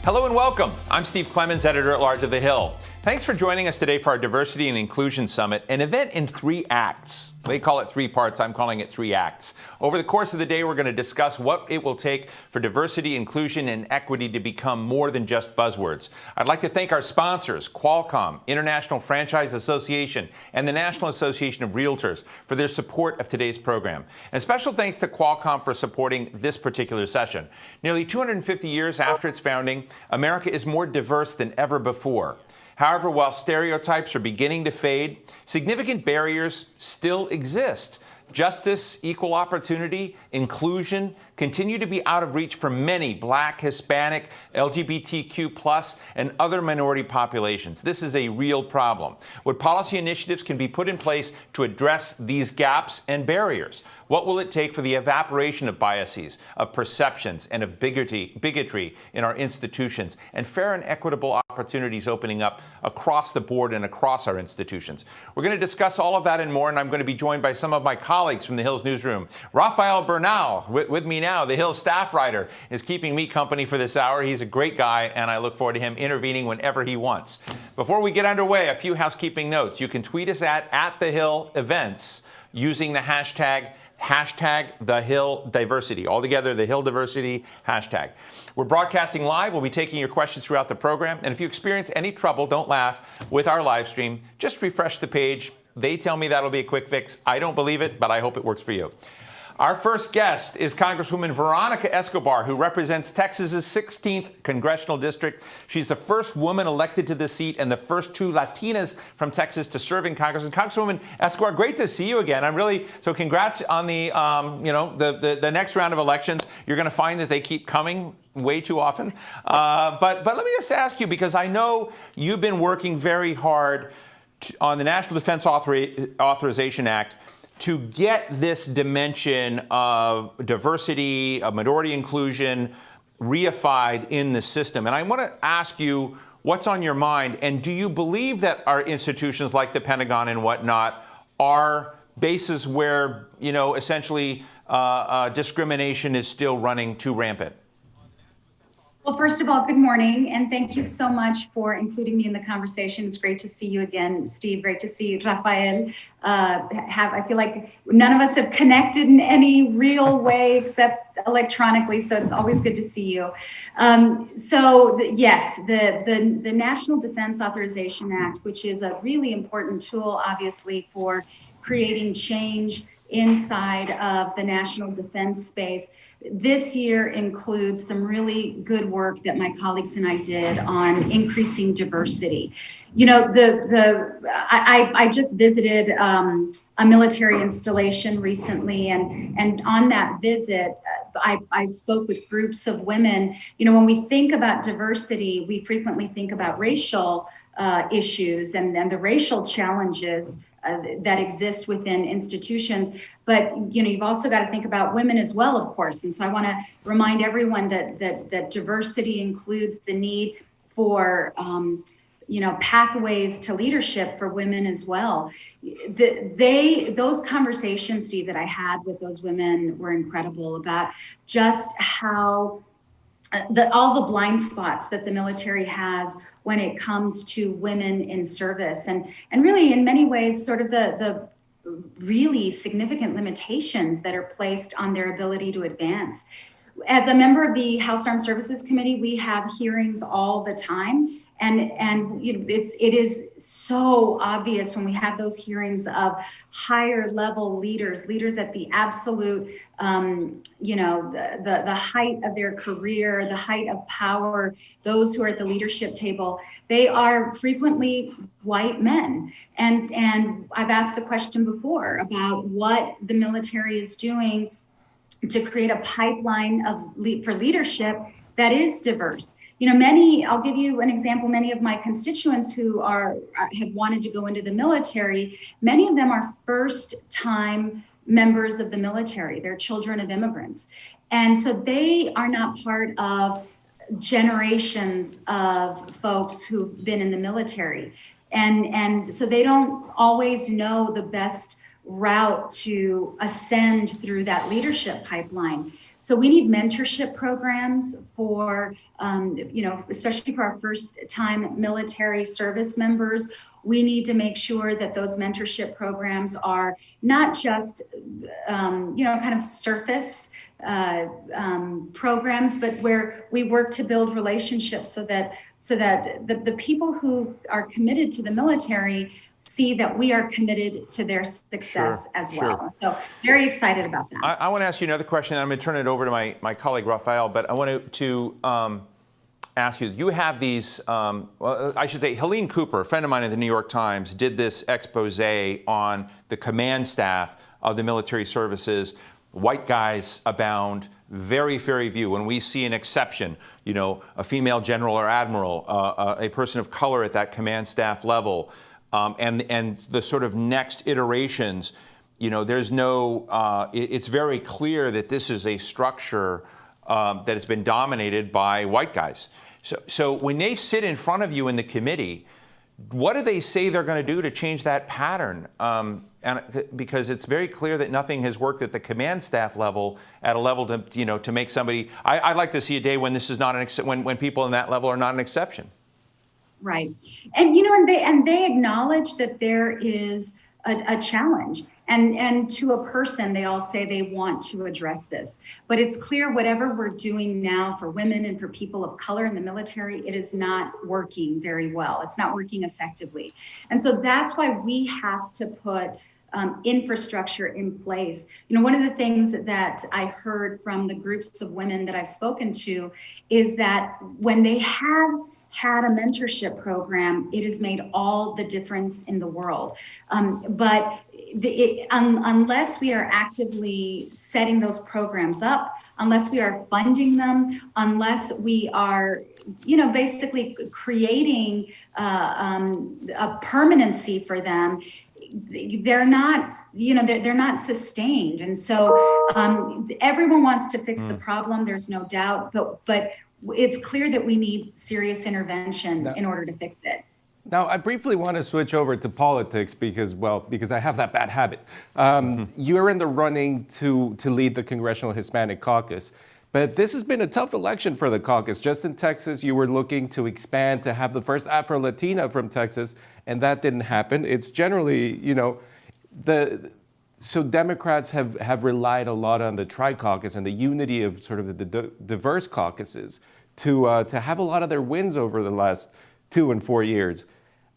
Hello and welcome. I'm Steve Clemens, editor-at-large of The Hill. Thanks for joining us today for our Diversity and Inclusion Summit, an event in 3 acts. They call it 3 parts. I'm calling it 3 acts. Over the course of the day, we're going to discuss what it will take for diversity, inclusion, and equity to become more than just buzzwords. I'd like to thank our sponsors, Qualcomm, International Franchise Association, and the National Association of Realtors for their support of today's program. And special thanks to Qualcomm for supporting this particular session. Nearly 250 years after its founding, America is more diverse than ever before. However, while stereotypes are beginning to fade, significant barriers still exist. Justice, equal opportunity, inclusion continue to be out of reach for many Black, Hispanic, LGBTQ+, and other minority populations. This is a real problem. What policy initiatives can be put in place to address these gaps and barriers? What will it take for the evaporation of biases, of perceptions, and of bigotry in our institutions, and fair and equitable opportunities opening up across the board and across our institutions? We're going to discuss all of that and more, and I'm going to be joined by some of my colleagues from the Hill's newsroom. Rafael Bernal, with me now, the Hill staff writer, is keeping me company for this hour. He's a great guy, and I look forward to him intervening whenever he wants. Before we get underway, a few housekeeping notes. You can tweet us at The Hill Events using the hashtag The Hill Diversity. Altogether, The Hill Diversity hashtag. We're broadcasting live. We'll be taking your questions throughout the program. And if you experience any trouble, don't laugh, with our live stream, just refresh the page. They tell me that'll be a quick fix. I don't believe it, but I hope it works for you. Our first guest is Congresswoman Veronica Escobar, who represents Texas's 16th congressional district. She's the first woman elected to the seat and the first 2 Latinas from Texas to serve in Congress. And Congresswoman Escobar, great to see you again. So congrats on the next round of elections. You're going to find that they keep coming way too often. But let me just ask you, because I know you've been working very hard on the National Defense Authorization Act to get this dimension of diversity, of minority inclusion, reified in the system. And I want to ask you what's on your mind, and do you believe that our institutions like the Pentagon and whatnot are bases where, essentially discrimination is still running too rampant? Well, first of all, good morning, and thank you so much for including me in the conversation. It's great to see you again, Steve. Great to see Rafael. I feel like none of us have connected in any real way except electronically, so it's always good to see you. Yes, the National Defense Authorization Act, which is a really important tool, obviously, for creating change inside of the national defense space, this year includes some really good work that my colleagues and I did on increasing diversity. I just visited a military installation recently, and on that visit, I spoke with groups of women. When we think about diversity, we frequently think about racial issues and the racial challenges that exist within institutions. But, you've also got to think about women as well, of course. And so I want to remind everyone that diversity includes the need for, pathways to leadership for women as well. Those conversations, Steve, that I had with those women were incredible about just how all the blind spots that the military has when it comes to women in service, and really in many ways sort of the really significant limitations that are placed on their ability to advance. As a member of the House Armed Services Committee, we have hearings all the time. And it is so obvious when we have those hearings of higher level leaders at the absolute, the height of their career, the height of power, those who are at the leadership table, they are frequently white men. And I've asked the question before about what the military is doing to create a pipeline for leadership that is diverse. I'll give you an example, many of my constituents who have wanted to go into the military, many of them are first time members of the military. They're children of immigrants. And so they are not part of generations of folks who've been in the military. And so they don't always know the best route to ascend through that leadership pipeline. So we need mentorship programs for, especially for our first-time military service members. We need to make sure that those mentorship programs are not just, kind of surface programs, but where we work to build relationships so that the people who are committed to the military see that we are committed to their success as well. So very excited about that. I want to ask you another question. I'm going to turn it over to my colleague, Rafael, but I want to ask you have these, I should say, Helene Cooper, a friend of mine at the New York Times, did this expose on the command staff of the military services. White guys abound, very, very few. When we see an exception, a female general or admiral, a person of color at that command staff level, and the sort of next iterations, there's no, it's very clear that this is a structure that has been dominated by white guys. So when they sit in front of you in the committee, what do they say they're going to do to change that pattern? And because it's very clear that nothing has worked at the command staff level, at a level to make somebody. I'd like to see a day when this is not when people in that level are not an exception. Right, and they acknowledge that there is a challenge, and to a person, they all say they want to address this. But it's clear whatever we're doing now for women and for people of color in the military, it is not working very well. It's not working effectively, and so that's why we have to put infrastructure in place. One of the things that I heard from the groups of women that I've spoken to is that when they have had a mentorship program, it has made all the difference in the world. But unless we are actively setting those programs up, unless we are funding them, unless we are, basically creating a permanency for them, they're not, they're not sustained. And so everyone wants to fix the problem. There's no doubt, but it's clear that we need serious intervention in order to fix it. Now, I briefly want to switch over to politics because I have that bad habit. You're in the running to lead the Congressional Hispanic Caucus, but this has been a tough election for the caucus. Just in Texas, you were looking to expand to have the first Afro-Latina from Texas, and that didn't happen. It's generally, so Democrats have relied a lot on the tri-caucus and the unity of sort of the diverse caucuses to have a lot of their wins over the last 2 and 4 years.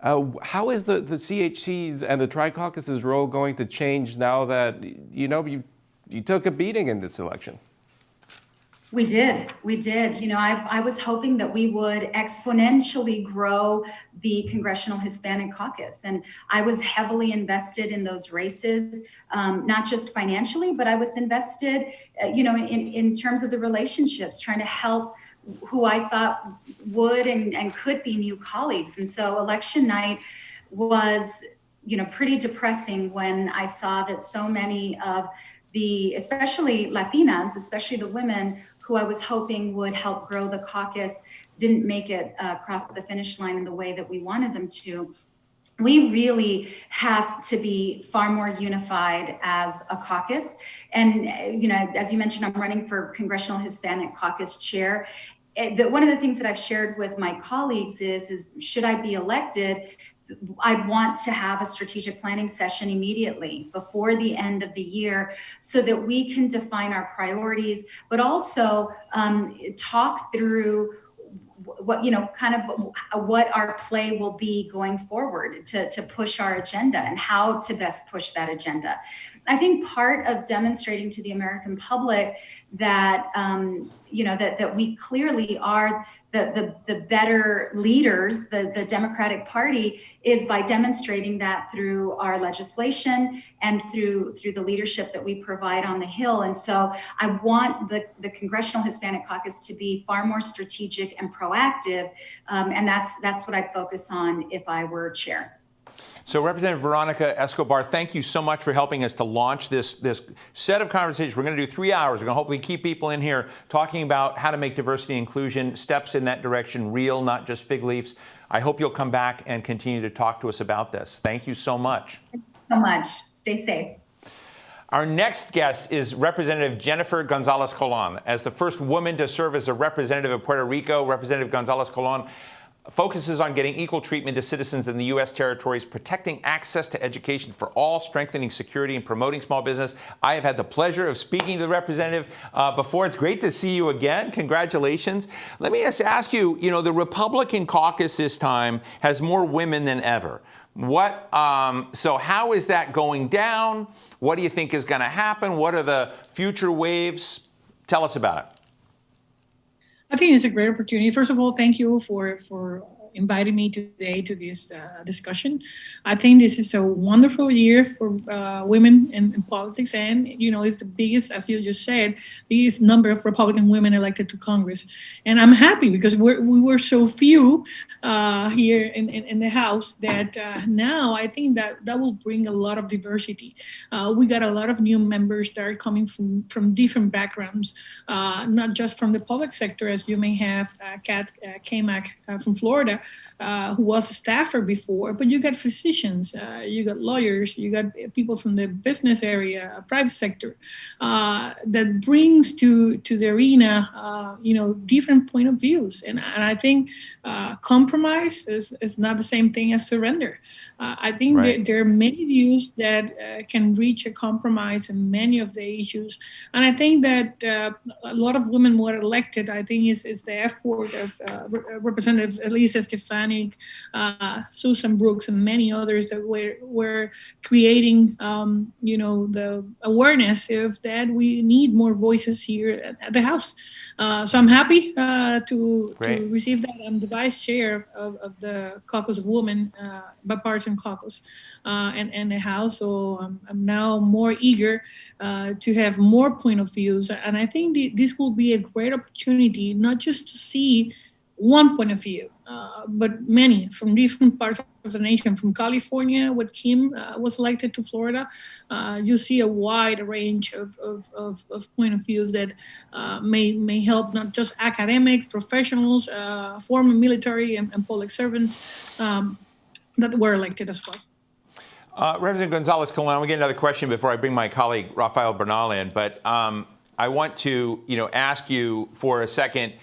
How is the CHC's and the tri-caucus's role going to change now that, you took a beating in this election? We did. I was hoping that we would exponentially grow the Congressional Hispanic Caucus. And I was heavily invested in those races, not just financially, but I was invested, in terms of the relationships, trying to help who I thought would and could be new colleagues. And so election night was, pretty depressing when I saw that so many of especially Latinas, especially the women who I was hoping would help grow the caucus, didn't make it across the finish line in the way that we wanted them to. We really have to be far more unified as a caucus. And, as you mentioned, I'm running for Congressional Hispanic Caucus chair. One of the things that I've shared with my colleagues is should I be elected, I'd want to have a strategic planning session immediately before the end of the year so that we can define our priorities, but also talk through what, what our play will be going forward to push our agenda and how to best push that agenda. I think part of demonstrating to the American public that, that we clearly are the better leaders, the Democratic Party, is by demonstrating that through our legislation and through the leadership that we provide on the Hill. And so I want the Congressional Hispanic Caucus to be far more strategic and proactive, and that's what I'd focus on if I were chair. So Representative Veronica Escobar, thank you so much for helping us to launch this set of conversations. We're going to do 3 hours. We're going to hopefully keep people in here talking about how to make diversity and inclusion steps in that direction real, not just fig leaves. I hope you'll come back and continue to talk to us about this. Thank you so much. Thank you so much. Stay safe. Our next guest is Representative Jennifer Gonzalez Colon. As the first woman to serve as a representative of Puerto Rico, Representative Gonzalez Colon focuses on getting equal treatment to citizens in the U.S. territories, protecting access to education for all, strengthening security, and promoting small business. I have had the pleasure of speaking to the representative before. It's great to see you again. Congratulations. Let me just ask you, the Republican caucus this time has more women than ever. So how is that going down? What do you think is going to happen? What are the future waves? Tell us about it. I think it's a great opportunity. First of all, thank you for inviting me today to this discussion. I think this is a wonderful year for women in politics, and it's the biggest, as you just said, biggest number of Republican women elected to Congress. And I'm happy because we were so few here in the House that now I think that will bring a lot of diversity. We got a lot of new members that are coming from different backgrounds, not just from the public sector, as you may have Kat Kamak from Florida, who was a staffer before, but you got physicians, you got lawyers, you got people from the business area, private sector, that brings to the arena, different point of views. And I think compromise is not the same thing as surrender. I think right. there are many views that can reach a compromise in many of the issues. And I think that a lot of women were elected, I think is the effort of Representative Elisa Stefanik, Susan Brooks, and many others that were creating, the awareness of that we need more voices here at the House. So I'm happy to receive that. I'm the vice chair of the Caucus of Women, bipartisan caucus, and the House. So I'm now more eager to have more point of views. And I think this will be a great opportunity, not just to see one point of view, but many from different parts of the nation. From California, where Kim was elected, to Florida, you see a wide range of point of views that may help not just academics, professionals, former military and public servants that were elected as well. Representative Gonzalez Colon, we'll get another question before I bring my colleague Rafael Bernal in, but I want to ask you for a second.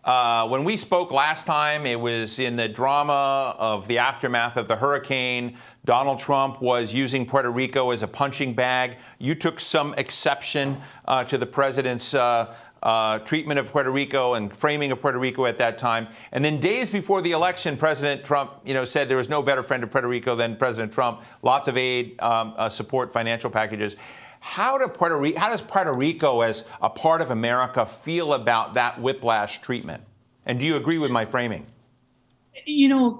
When we spoke last time, it was in the drama of the aftermath of the hurricane. Donald Trump was using Puerto Rico as a punching bag. You took some exception to the president's treatment of Puerto Rico and framing of Puerto Rico at that time. And then days before the election, President Trump, said there was no better friend of Puerto Rico than President Trump. Lots of aid, support, financial packages. How does Puerto Rico, as a part of America, feel about that whiplash treatment? And do you agree with my framing?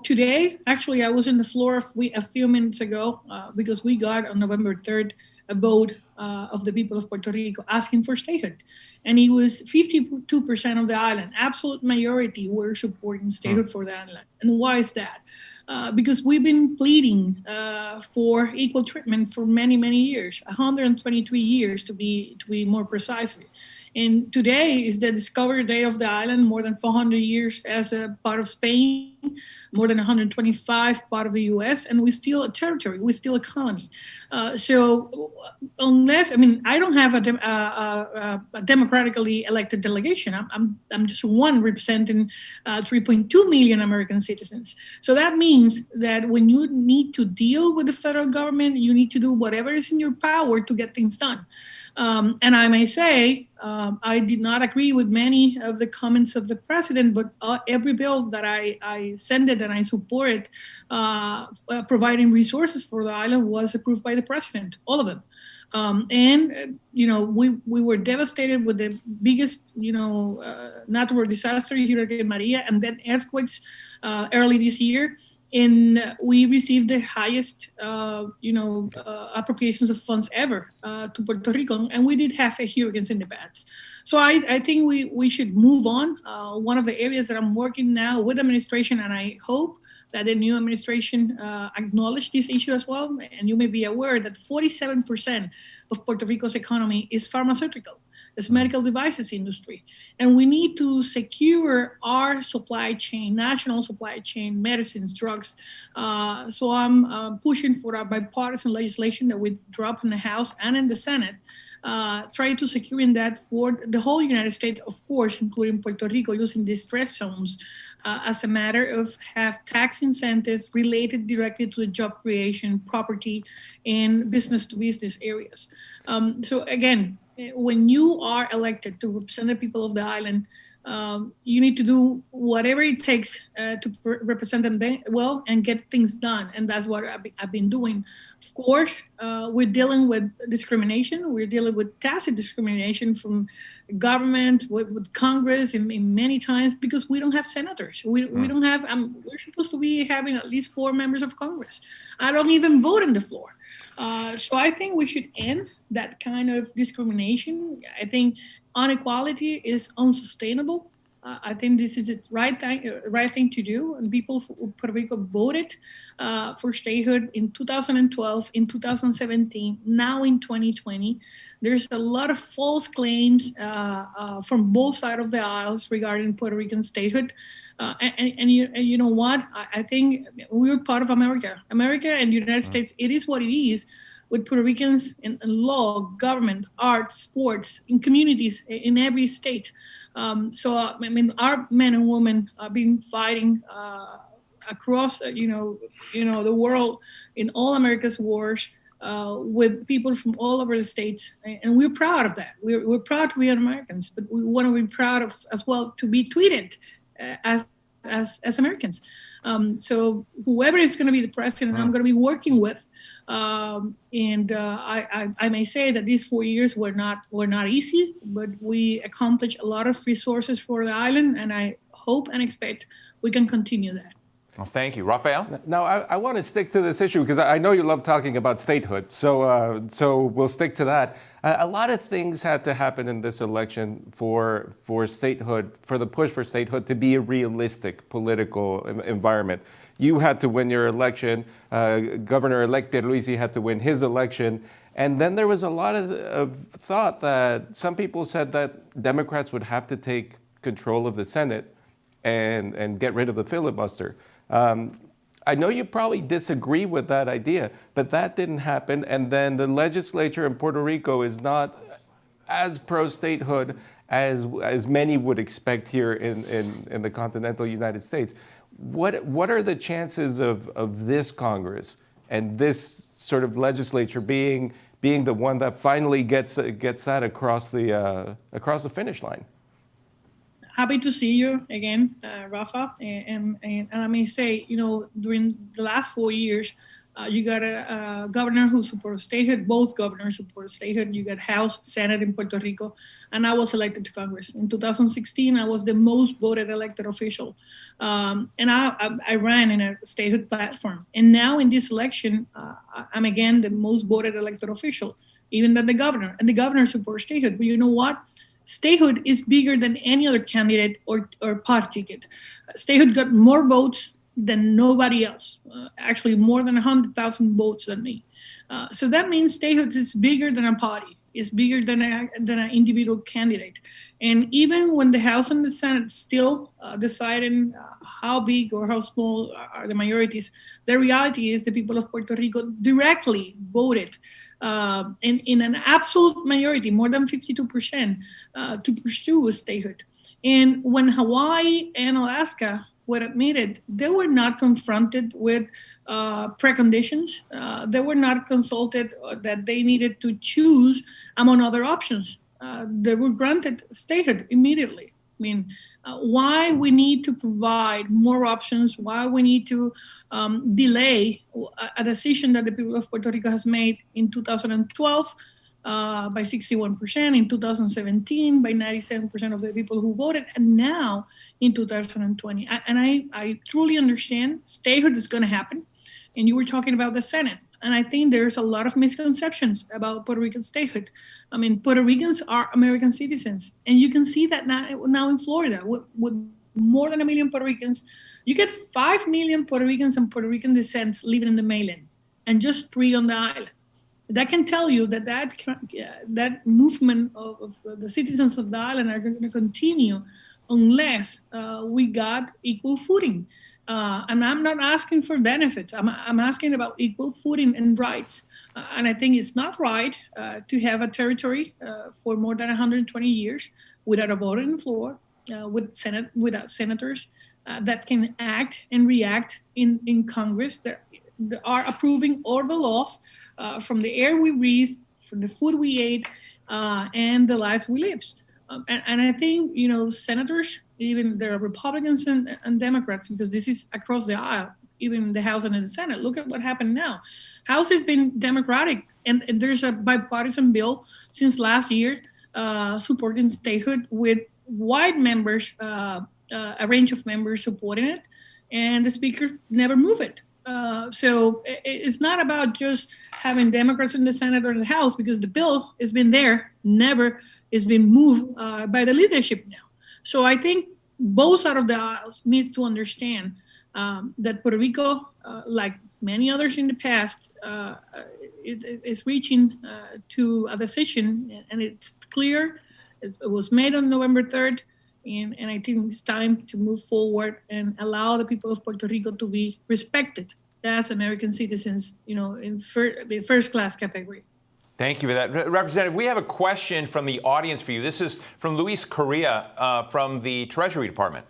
Today, actually, I was in the floor a few minutes ago because we got on November 3rd a vote of the people of Puerto Rico asking for statehood. And it was 52% of the island, absolute majority, were supporting statehood for the island. And why is that? Because we've been pleading for equal treatment for many, many years, 123 years to be more precisely. And today is the discovery date of the island, more than 400 years as a part of Spain, more than 125 part of the U.S., and we're still a territory, we're still a colony. So unless, I don't have a democratically elected delegation. I'm just one representing 3.2 million American citizens. So that means that when you need to deal with the federal government, you need to do whatever is in your power to get things done. And I may say, I did not agree with many of the comments of the president, but every bill that I sent it and I supported providing resources for the island was approved by the president, all of them. We were devastated with the biggest, natural disaster, Hurricane Maria, and then earthquakes early this year. And we received the highest, appropriations of funds ever to Puerto Rico, and we did have hurricanes in the past. So I think we should move on. One of the areas that I'm working now with administration, and I hope that the new administration acknowledge this issue as well. And you may be aware that 47% of Puerto Rico's economy is pharmaceutical. this medical devices industry. And we need to secure our supply chain, national supply chain, medicines, drugs. So I'm pushing for a bipartisan legislation that we drop in the House and in the Senate, try to secure in that for the whole United States, of course, including Puerto Rico, using distress zones as a matter of have tax incentives related directly to the job creation, property, and business-to-business areas. So again, when you are elected to represent the people of the island, you need to do whatever it takes to represent them well and get things done. And that's what I've been doing. Of course, we're dealing with discrimination. We're dealing with tacit discrimination from government, with Congress in many times, because we don't have senators. We don't have, we're supposed to be having at least 4 members of Congress. I don't even vote on the floor. So I think we should end that kind of discrimination. I think inequality is unsustainable. I think this is the right thing to do. And people of Puerto Rico voted for statehood in 2012, in 2017, now in 2020. There's a lot of false claims from both sides of the aisles regarding Puerto Rican statehood. And you know what? I think we're part of America. America and the United States, it is what it is, with Puerto Ricans in law, government, arts, sports, in communities in every state. So I mean, our men and women have been fighting across, the world in all America's wars with people from all over the states, and we're proud of that. We're proud to be Americans, but we want to be proud of as well to be treated as Americans. So whoever is going to be the president, I'm going to be working with. And I may say that these 4 years were not easy, but we accomplished a lot of resources for the island, and I hope and expect we can continue that. Well, thank you. Rafael? Now, I want to stick to this issue because I know you love talking about statehood, so we'll stick to that. A lot of things had to happen in this election for statehood, for the push for statehood to be a realistic political environment. You had to win your election. Governor-elect Pierluisi had to win his election. And then there was a lot of thought that some people said that Democrats would have to take control of the Senate and get rid of the filibuster. I know you probably disagree with that idea, but that didn't happen. And then the legislature in Puerto Rico is not as pro-statehood as many would expect here in the continental United States. What are the chances of this Congress and this sort of legislature being the one that finally gets that across the finish line? Happy to see you again, Rafa. And I may say, during the last 4 years, you got a governor who supports statehood, both governors support statehood. You got House, Senate in Puerto Rico, and I was elected to Congress. In 2016, I was the most voted elected official. And I ran in a statehood platform. And now in this election, I'm again the most voted elected official, even than the governor. And the governor supports statehood. But you know what? Statehood is bigger than any other candidate or party ticket. Statehood got more votes than nobody else, actually more than 100,000 votes than me. So that means statehood is bigger than a party. It's bigger than an individual candidate. And even when the House and the Senate still deciding how big or how small are the majorities, the reality is the people of Puerto Rico directly voted in an absolute majority, more than 52%, to pursue statehood. And when Hawaii and Alaska were admitted, they were not confronted with preconditions. They were not consulted that they needed to choose among other options. They were granted statehood immediately. I mean, why we need to provide more options, why we need to delay a decision that the people of Puerto Rico has made in 2012 by 61%, in 2017 by 97% of the people who voted, and now in 2020. And I truly understand statehood is going to happen. And you were talking about the Senate. And I think there's a lot of misconceptions about Puerto Rican statehood. I mean, Puerto Ricans are American citizens. And you can see that now in Florida with more than 1 million Puerto Ricans. You get 5 million Puerto Ricans and Puerto Rican descent living in the mainland and just 3 on the island. that can tell you that that movement of the citizens of the island are going to continue unless we got equal footing. And I'm not asking for benefits. I'm asking about equal footing and rights. And I think it's not right to have a territory for more than 120 years without a vote on the floor, without senators that can act and react in Congress that are approving all the laws from the air we breathe, from the food we ate, and the lives we live. And I think, senators, even there are Republicans and Democrats, because this is across the aisle, even the House and the Senate. Look at what happened now. House has been Democratic, and there's a bipartisan bill since last year supporting statehood with white members, a range of members supporting it, and the Speaker never moved it. So it's not about just having Democrats in the Senate or the House, because the bill has been there, never is being moved by the leadership now. So I think both sides of the aisles need to understand that Puerto Rico, like many others in the past, is reaching to a decision, and it's clear. It was made on November 3rd, and I think it's time to move forward and allow the people of Puerto Rico to be respected as American citizens, in the first-class category. Thank you for that. Representative, we have a question from the audience for you. This is from Luis Correa from the Treasury Department.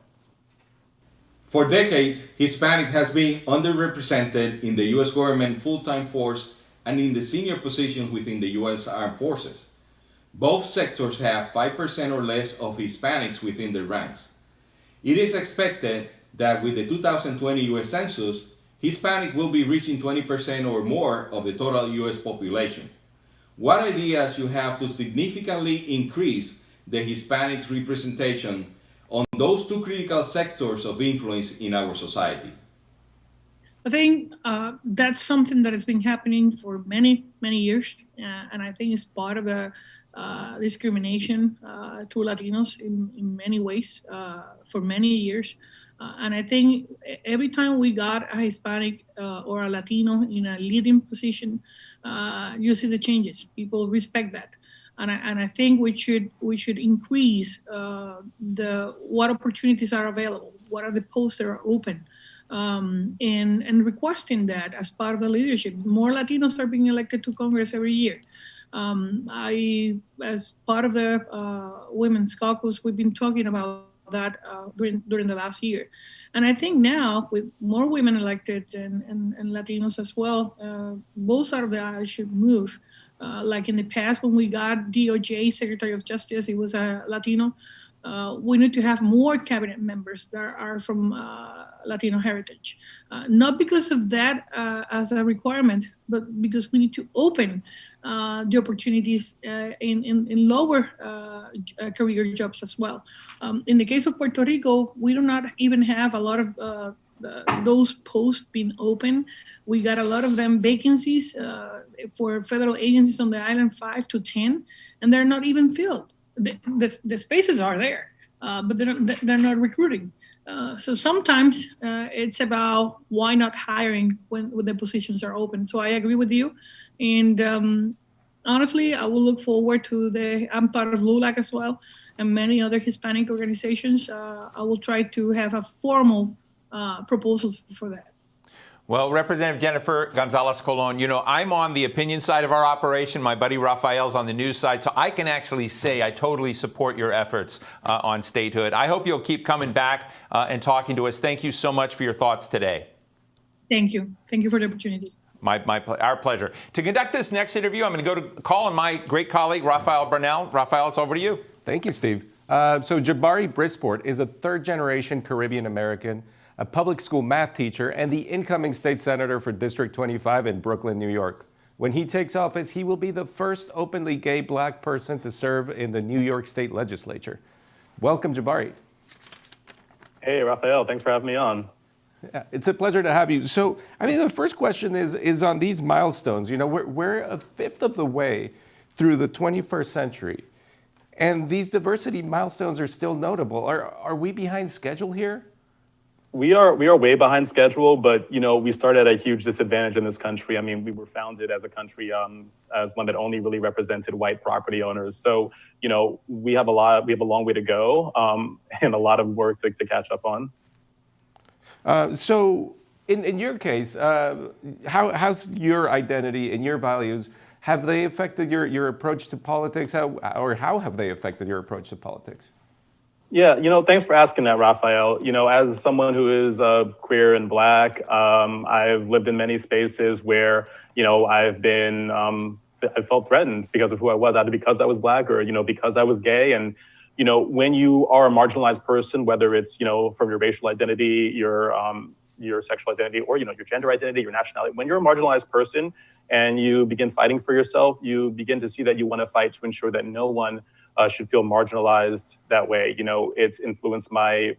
For decades, Hispanic has been underrepresented in the U.S. government full-time force and in the senior positions within the U.S. Armed Forces. Both sectors have 5% or less of Hispanics within their ranks. It is expected that with the 2020 U.S. Census, Hispanic will be reaching 20% or more of the total U.S. population. What ideas you have to significantly increase the Hispanic representation on those two critical sectors of influence in our society? I think that's something that has been happening for many, many years. And I think it's part of the discrimination to Latinos in many ways for many years. And I think every time we got a Hispanic or a Latino in a leading position, you see the changes. People respect that. And I think we should increase what opportunities are available, what are the posts that are open, and requesting that as part of the leadership. More Latinos are being elected to Congress every year. As part of the Women's Caucus, we've been talking about that during the last year. And I think now, with more women elected and Latinos as well, both sides of the aisle should move. Like in the past, when we got DOJ Secretary of Justice, it was a Latino. We need to have more cabinet members that are from Latino heritage. Not because of that as a requirement, but because we need to open the opportunities in lower career jobs as well. In the case of Puerto Rico, we do not even have a lot of those posts being open. We got a lot of them vacancies for federal agencies on the island, 5 to 10, and they're not even filled. The spaces are there, but they're not recruiting. So sometimes it's about why not hiring when the positions are open. So I agree with you. And honestly, I will look forward to I'm part of LULAC as well, and many other Hispanic organizations. I will try to have a formal proposal for that. Well, Representative Jennifer Gonzalez Colon, I'm on the opinion side of our operation. My buddy Rafael's on the news side, so I can actually say I totally support your efforts on statehood. I hope you'll keep coming back and talking to us. Thank you so much for your thoughts today. Thank you. Thank you for the opportunity. Our pleasure. To conduct this next interview, I'm going to call on my great colleague, Rafael Bernal. Rafael, it's over to you. Thank you, Steve. So Jabari Brisport is a third-generation Caribbean American, a public school math teacher, and the incoming state senator for District 25 in Brooklyn, New York. When he takes office, he will be the first openly gay black person to serve in the New York State Legislature. Welcome, Jabari. Hey, Rafael, thanks for having me on. Yeah, it's a pleasure to have you. So, the first question is on these milestones. We're a fifth of the way through the 21st century, and these diversity milestones are still notable. Are we behind schedule here? We are way behind schedule, but we started at a huge disadvantage in this country. I mean, we were founded as a country as one that only really represented white property owners. So we have a long way to go and a lot of work to catch up on. So in your case, how's your identity and your values? Have they affected your approach to politics? How have they affected your approach to politics? Yeah, thanks for asking that, Raphael. As someone who is queer and Black, I've lived in many spaces where, I've been, I felt threatened because of who I was, either because I was Black or, because I was gay. And, when you are a marginalized person, whether it's, from your racial identity, your sexual identity, or, your gender identity, your nationality, when you're a marginalized person and you begin fighting for yourself, you begin to see that you want to fight to ensure that no one should feel marginalized that way. It's influenced my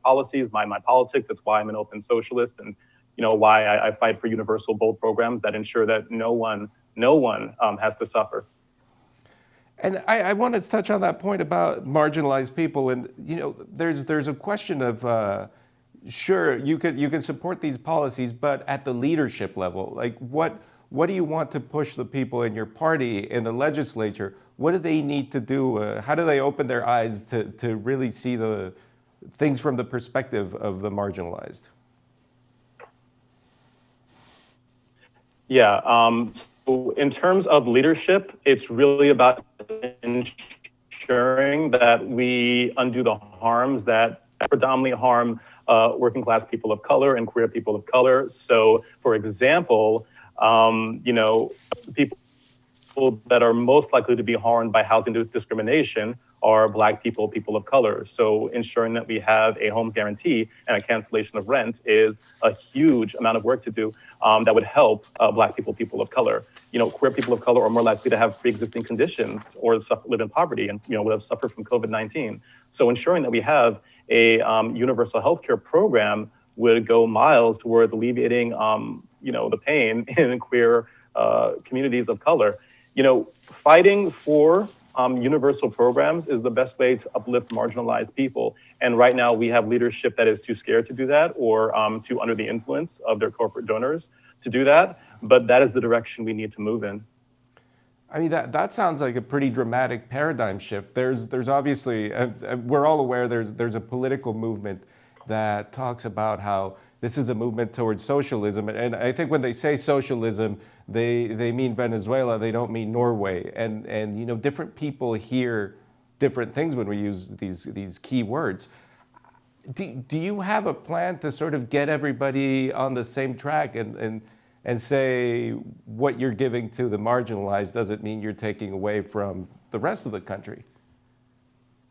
policies, my politics. That's why I'm an open socialist, and why I fight for universal, bold programs that ensure that no one has to suffer. And I want to touch on that point about marginalized people. And there's a question of sure, you can support these policies, but at the leadership level, like what do you want to push the people in your party, in the legislature? What do they need to do? How do they open their eyes to really see the things from the perspective of the marginalized? Yeah. So in terms of leadership, it's really about ensuring that we undo the harms that predominantly harm working class people of color and queer people of color. So, for example, people that are most likely to be harmed by housing discrimination are Black people, people of color. So ensuring that we have a homes guarantee and a cancellation of rent is a huge amount of work to do that would help Black people, people of color. Queer people of color are more likely to have pre-existing conditions or live in poverty and would have suffered from COVID-19. So ensuring that we have a universal healthcare program would go miles towards alleviating the pain in queer communities of color. Fighting for universal programs is the best way to uplift marginalized people. And right now we have leadership that is too scared to do that, or too under the influence of their corporate donors to do that. But that is the direction we need to move in. I mean, that sounds like a pretty dramatic paradigm shift. There's obviously, we're all aware there's a political movement that talks about how this is a movement towards socialism. And I think when they say socialism, they mean Venezuela, they don't mean Norway. And different people hear different things when we use these key words. Do you have a plan to sort of get everybody on the same track and say what you're giving to the marginalized doesn't mean you're taking away from the rest of the country?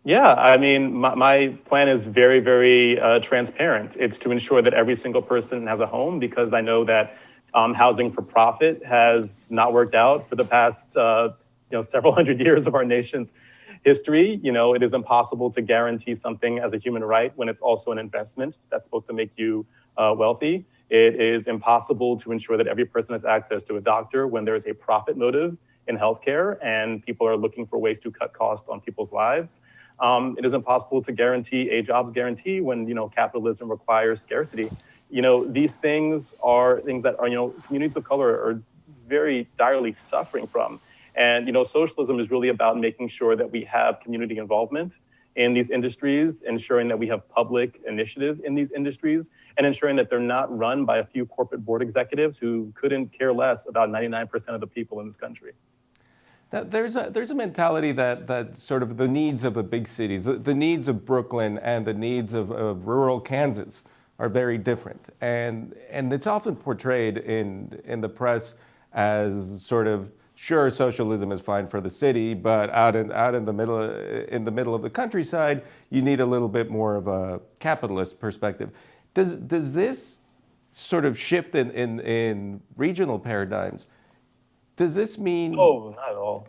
Yeah, I mean, my plan is very, very transparent. It's to ensure that every single person has a home, because I know that housing for profit has not worked out for the past several hundred years of our nation's history. It is impossible to guarantee something as a human right when it's also an investment that's supposed to make you wealthy. It is impossible to ensure that every person has access to a doctor when there is a profit motive in healthcare and people are looking for ways to cut costs on people's lives. It is impossible to guarantee a jobs guarantee when capitalism requires scarcity. These things are things that are communities of color are very direly suffering from. And socialism is really about making sure that we have community involvement in these industries, ensuring that we have public initiative in these industries, and ensuring that they're not run by a few corporate board executives who couldn't care less about 99% of the people in this country. There's a mentality that sort of the needs of the big cities, the needs of Brooklyn and the needs of rural Kansas are very different. And it's often portrayed in the press as sort of, sure, socialism is fine for the city, but out in the middle of the countryside, you need a little bit more of a capitalist perspective. Does this sort of shift in regional paradigms? Does this mean? Oh, not at all.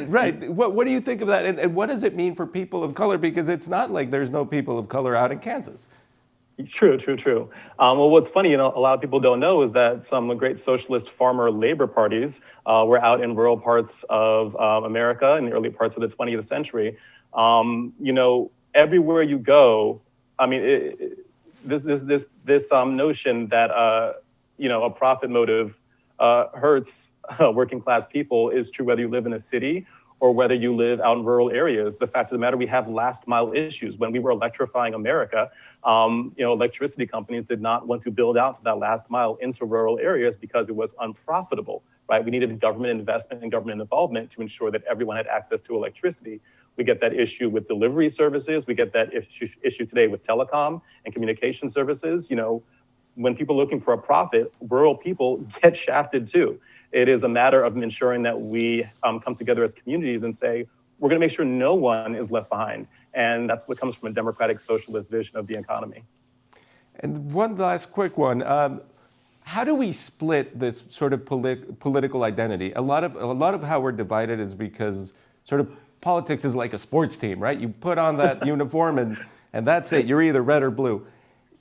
Right. What do you think of that? And what does it mean for people of color? Because it's not like there's no people of color out in Kansas. True. Well, what's funny, a lot of people don't know is that some great socialist farmer labor parties were out in rural parts of America in the early parts of the 20th century. Everywhere you go, I mean, this notion that a profit motive hurts working class people is true whether you live in a city or whether you live out in rural areas. The fact of the matter, we have last mile issues. When we were electrifying America, electricity companies did not want to build out that last mile into rural areas because it was unprofitable, right? We needed government investment and government involvement to ensure that everyone had access to electricity. We get that issue with delivery services. We get that issue today with telecom and communication services. When people are looking for a profit, rural people get shafted too. It is a matter of ensuring that we come together as communities and say, we're going to make sure no one is left behind. And that's what comes from a democratic socialist vision of the economy. And one last quick one. How do we split this sort of political identity? A lot of how we're divided is because sort of politics is like a sports team, right? You put on that uniform and that's it. You're either red or blue.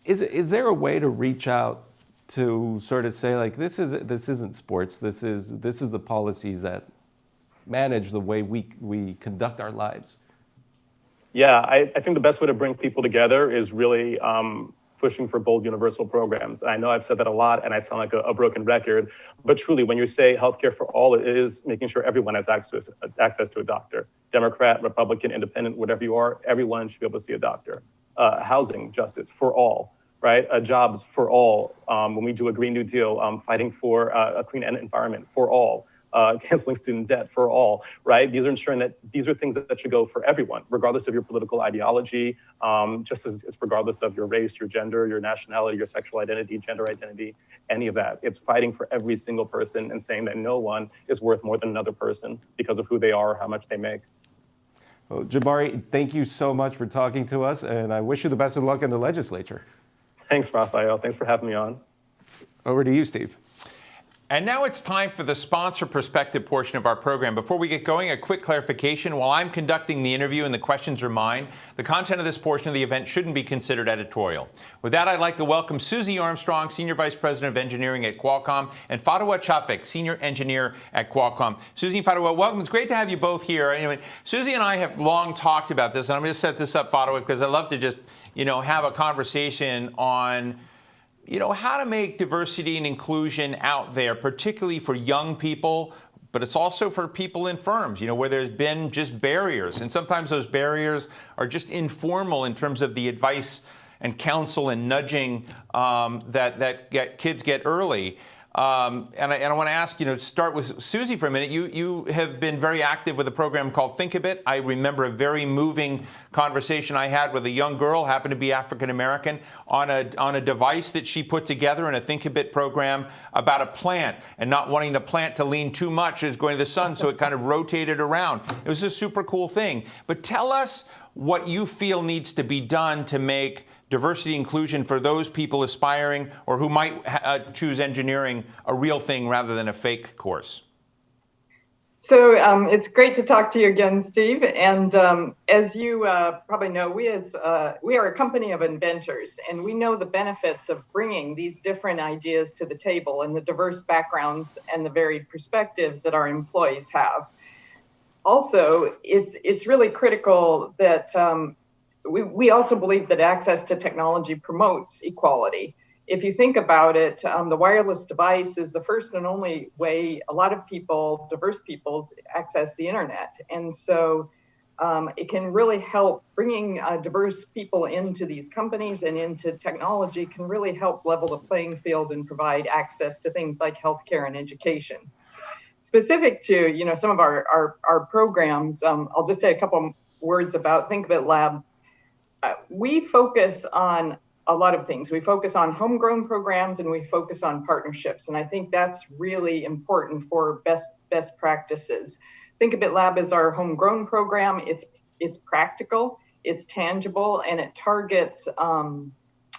Is there a way to reach out to sort of say, like, this isn't sports, this is the policies that manage the way we conduct our lives? Yeah, I think the best way to bring people together is really pushing for bold universal programs. I know I've said that a lot and I sound like a broken record, but truly when you say healthcare for all, it is making sure everyone has access to a doctor. Democrat, Republican, Independent, whatever you are, everyone should be able to see a doctor. Housing justice for all. Right? Jobs for all. When we do a Green New Deal, fighting for a clean environment for all, canceling student debt for all, right? These are ensuring that these are things that should go for everyone, regardless of your political ideology, just as regardless of your race, your gender, your nationality, your sexual identity, gender identity, any of that. It's fighting for every single person and saying that no one is worth more than another person because of who they are or how much they make. Well, Jabari, thank you so much for talking to us, and I wish you the best of luck in the legislature. Thanks, Raphael. Thanks for having me on. Over to you, Steve. And now it's time for the sponsor perspective portion of our program. Before we get going, a quick clarification. While I'm conducting the interview and the questions are mine, the content of this portion of the event shouldn't be considered editorial. With that, I'd like to welcome Susie Armstrong, Senior Vice President of Engineering at Qualcomm, and Fadwa Chafik, Senior Engineer at Qualcomm. Susie and Fadwa, welcome. It's great to have you both here. Anyway, Susie and I have long talked about this, and I'm going to set this up, Fadwa, because I love to just, have a conversation on how to make diversity and inclusion out there, particularly for young people, but it's also for people in firms, where there's been just barriers. And sometimes those barriers are just informal in terms of the advice and counsel and nudging that kids get early. And I want to ask, start with Susie for a minute. You have been very active with a program called Think a Bit. I remember a very moving conversation I had with a young girl, happened to be African American, on a device that she put together in a Think a Bit program about a plant and not wanting the plant to lean too much as going to the sun, so it kind of rotated around. It was a super cool thing. But tell us what you feel needs to be done to make diversity inclusion for those people aspiring or who might choose engineering a real thing rather than a fake course. So it's great to talk to you again, Steve. And as you probably know, we are a company of inventors, and we know the benefits of bringing these different ideas to the table and the diverse backgrounds and the varied perspectives that our employees have. Also, it's really critical that we also believe that access to technology promotes equality. If you think about it, the wireless device is the first and only way a lot of people, diverse peoples, access the internet. And so it can really help bringing diverse people into these companies and into technology can really help level the playing field and provide access to things like healthcare and education. Specific to some of our programs, I'll just say a couple words about Think of It Lab. We focus on a lot of things. We focus on homegrown programs and we focus on partnerships. And I think that's really important for best practices. Think of It Lab is our homegrown program. It's practical, it's tangible, and it targets,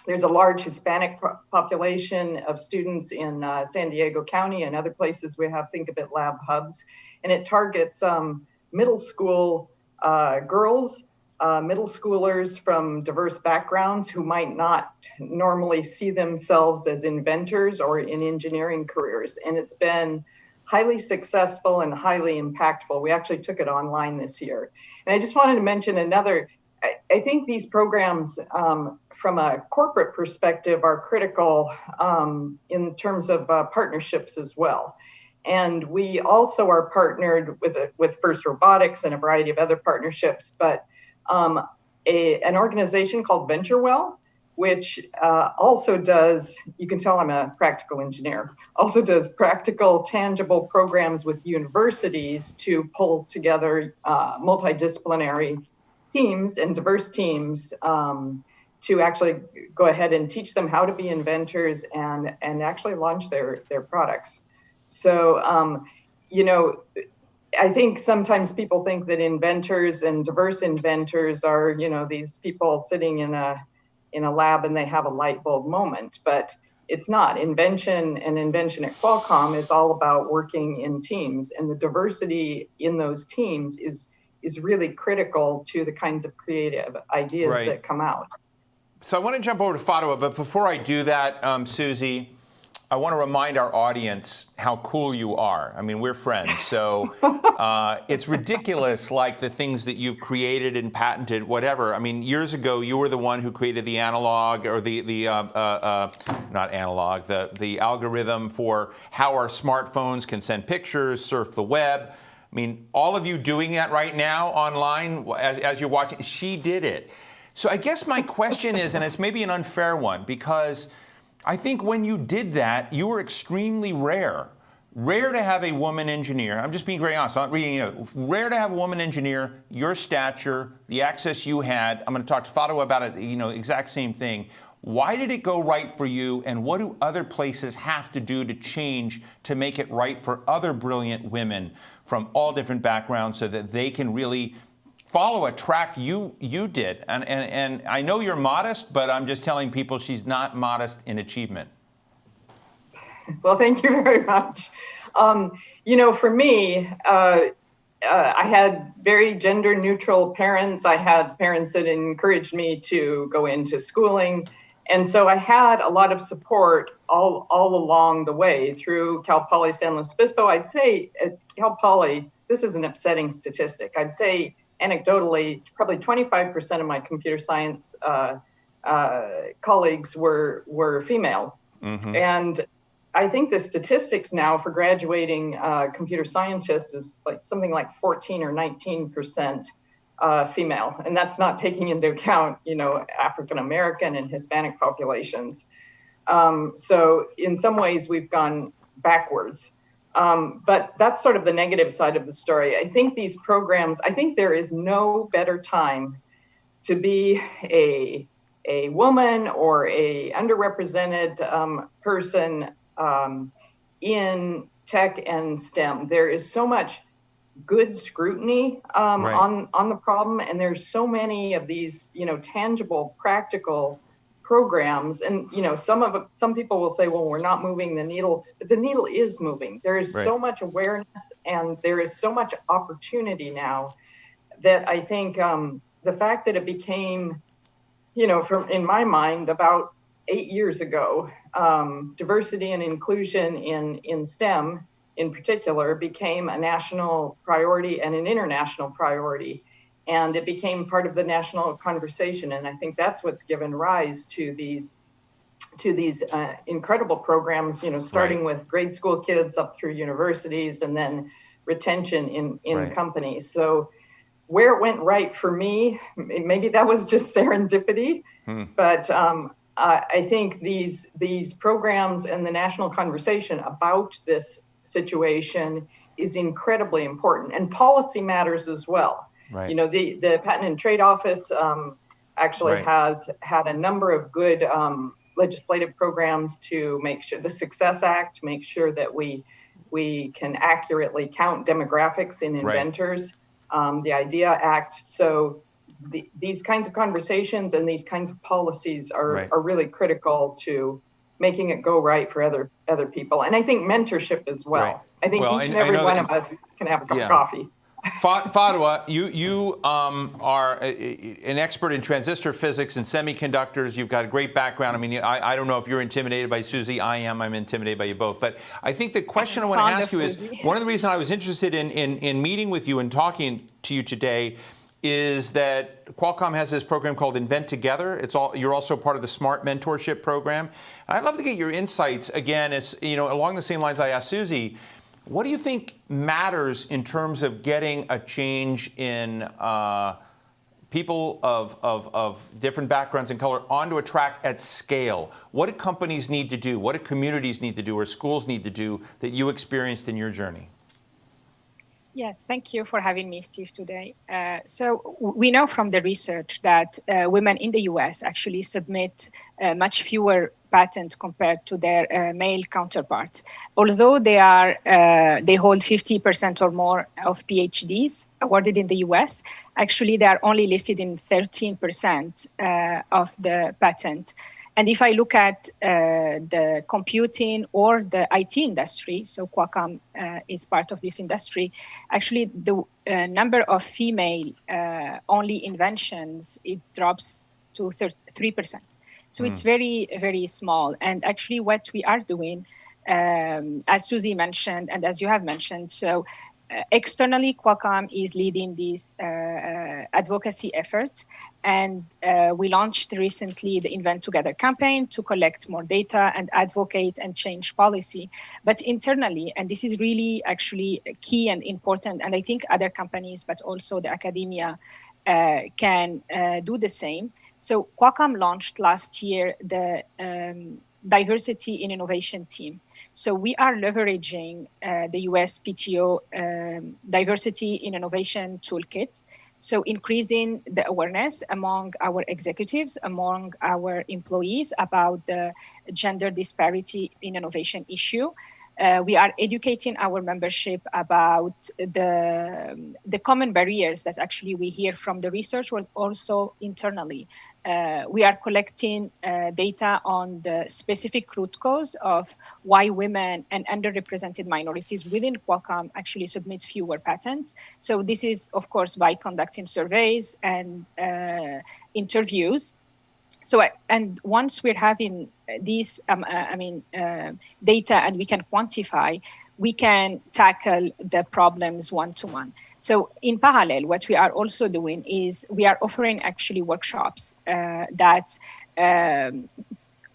there's a large Hispanic population of students in San Diego County and other places we have Think of It Lab hubs. And it targets middle school girls, middle schoolers from diverse backgrounds who might not normally see themselves as inventors or in engineering careers. And it's been highly successful and highly impactful. We actually took it online this year. And I just wanted to mention another, I think these programs from a corporate perspective, are critical in terms of partnerships as well. And we also are partnered with First Robotics and a variety of other partnerships, but an organization called VentureWell, which also does, you can tell I'm a practical engineer, also does practical, tangible programs with universities to pull together multidisciplinary teams and diverse teams to actually go ahead and teach them how to be inventors and actually launch their products. So, you know, I think sometimes people think that inventors and diverse inventors are, you know, these people sitting in a lab and they have a light bulb moment, but it's not. Invention at Qualcomm is all about working in teams, and the diversity in those teams is really critical to the kinds of creative ideas that come out. So I want to jump over to Fatwa, but before I do that, Susie, I want to remind our audience how cool you are. I mean, we're friends, so it's ridiculous, like the things that you've created and patented, whatever. I mean, years ago, you were the one who created the analog, or the algorithm for how our smartphones can send pictures, surf the web. I mean, all of you doing that right now online as you're watching, she did it. So I guess my question is, and it's maybe an unfair one, because I think when you did that, you were extremely rare. Rare to have a woman engineer. I'm just being very honest. I'm not reading it. Rare to have a woman engineer, your stature, the access you had. I'm going to talk to Fatwa about it, you know, exact same thing. Why did it go right for you, and what do other places have to do to change to make it right for other brilliant women from all different backgrounds so that they can really follow a track you did? And I know you're modest, but I'm just telling people she's not modest in achievement. Well, thank you very much. You know, for me, I had very gender neutral parents. I had parents that encouraged me to go into schooling. And so I had a lot of support all along the way through Cal Poly San Luis Obispo. I'd say at Cal Poly, this is an upsetting statistic. I'd say anecdotally, probably 25% of my computer science colleagues were female. Mm-hmm. And I think the statistics now for graduating computer scientists is like something like 14 or 19% female. And that's not taking into account, you know, African American and Hispanic populations. So in some ways we've gone backwards. But that's sort of the negative side of the story. I think these programs, I think there is no better time to be a woman or a underrepresented person in tech and STEM. There is so much good scrutiny on the problem, and there's so many of these, you know, tangible, practical programs. And, you know, some people will say, well, we're not moving the needle, but the needle is moving. There is so much awareness, and there is so much opportunity now that I think the fact that it became, you know, in my mind, about 8 years ago, diversity and inclusion in STEM in particular became a national priority and an international priority. And it became part of the national conversation. And I think that's what's given rise to these incredible programs, you know, starting with grade school kids up through universities, and then retention in companies. So where it went right for me, maybe that was just serendipity, but I think these programs and the national conversation about this situation is incredibly important, and policy matters as well. Right. You know, the Patent and Trade Office actually has had a number of good legislative programs to make sure, the Success Act, make sure that we can accurately count demographics in inventors, the IDEA Act. So these kinds of conversations and these kinds of policies are really critical to making it go right for other people. And I think mentorship as well. Right. I think each and every one of us can have a cup of coffee. Fatwa, you are an expert in transistor physics and semiconductors. You've got a great background. I mean, I don't know if you're intimidated by Susie. I am. I'm intimidated by you both. But I think the question I want to ask you is, one of the reasons I was interested in meeting with you and talking to you today is that Qualcomm has this program called Invent Together. You're also part of the Smart Mentorship Program. I'd love to get your insights again, along the same lines I asked Susie. What do you think matters in terms of getting a change in people of different backgrounds and color onto a track at scale? What do companies need to do? What do communities need to do, or schools need to do, that you experienced in your journey? Yes, thank you for having me, Steve, today. So we know from the research that women in the US actually submit much fewer patents compared to their male counterparts. Although they hold 50% or more of PhDs awarded in the US, actually they are only listed in 13% of the patent. And if I look at the computing or the IT industry, so Qualcomm is part of this industry, actually the number of female-only inventions, it drops to 3%. So it's very, very small. And actually what we are doing, as Susie mentioned, and as you have mentioned, so externally, Qualcomm is leading these advocacy efforts, and we launched recently the Invent Together campaign to collect more data and advocate and change policy. But internally, and this is really actually key and important, and I think other companies, but also the academia can do the same. So Qualcomm launched last year the Diversity in Innovation team. So we are leveraging the US PTO Diversity in Innovation Toolkit. So increasing the awareness among our executives, among our employees about the gender disparity in innovation issue. We are educating our membership about the common barriers that actually we hear from the research, but also internally. We are collecting data on the specific root cause of why women and underrepresented minorities within Qualcomm actually submit fewer patents. So this is, of course, by conducting surveys and interviews. So, and once we're having these, data and we can quantify, we can tackle the problems one-to-one. So in parallel, what we are also doing is we are offering actually workshops that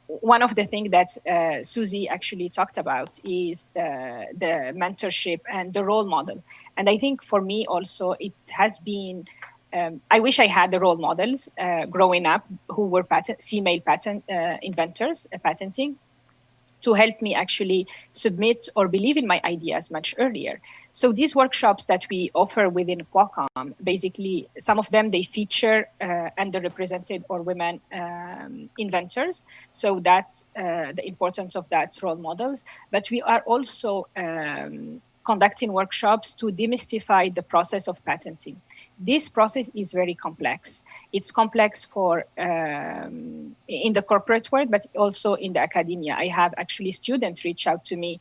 one of the things that Susie actually talked about is the mentorship and the role model. And I think for me also, it has been I wish I had the role models growing up who were female patent inventors, patenting, to help me actually submit or believe in my ideas much earlier. So these workshops that we offer within Qualcomm, basically, some of them, they feature underrepresented or women inventors. So that's the importance of that role models. But we are also conducting workshops to demystify the process of patenting. This process is very complex. It's complex for in the corporate world, but also in the academia. I have actually students reach out to me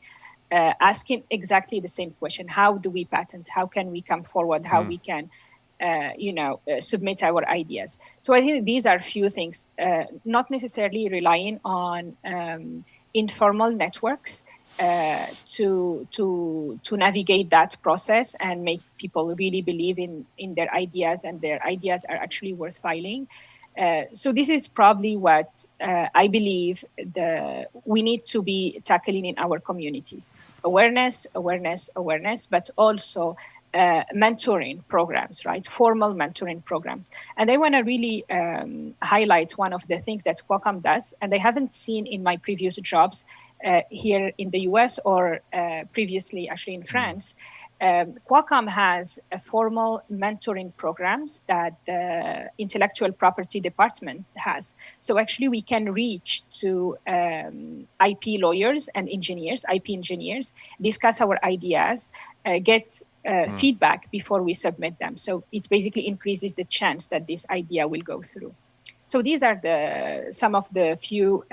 asking exactly the same question. How do we patent? How can we come forward? How we can submit our ideas? So I think these are few things, not necessarily relying on informal networks to navigate that process and make people really believe in their ideas, and their ideas are actually worth filing. So this is probably what I believe we need to be tackling in our communities. Awareness, but also mentoring programs, right? Formal mentoring programs. And I want to really highlight one of the things that Qualcomm does, and I haven't seen in my previous jobs here in the US or previously actually in France. Qualcomm has a formal mentoring programs that the intellectual property department has. So actually we can reach to IP lawyers and engineers, IP engineers, discuss our ideas, get feedback before we submit them. So it basically increases the chance that this idea will go through. So these are some of the few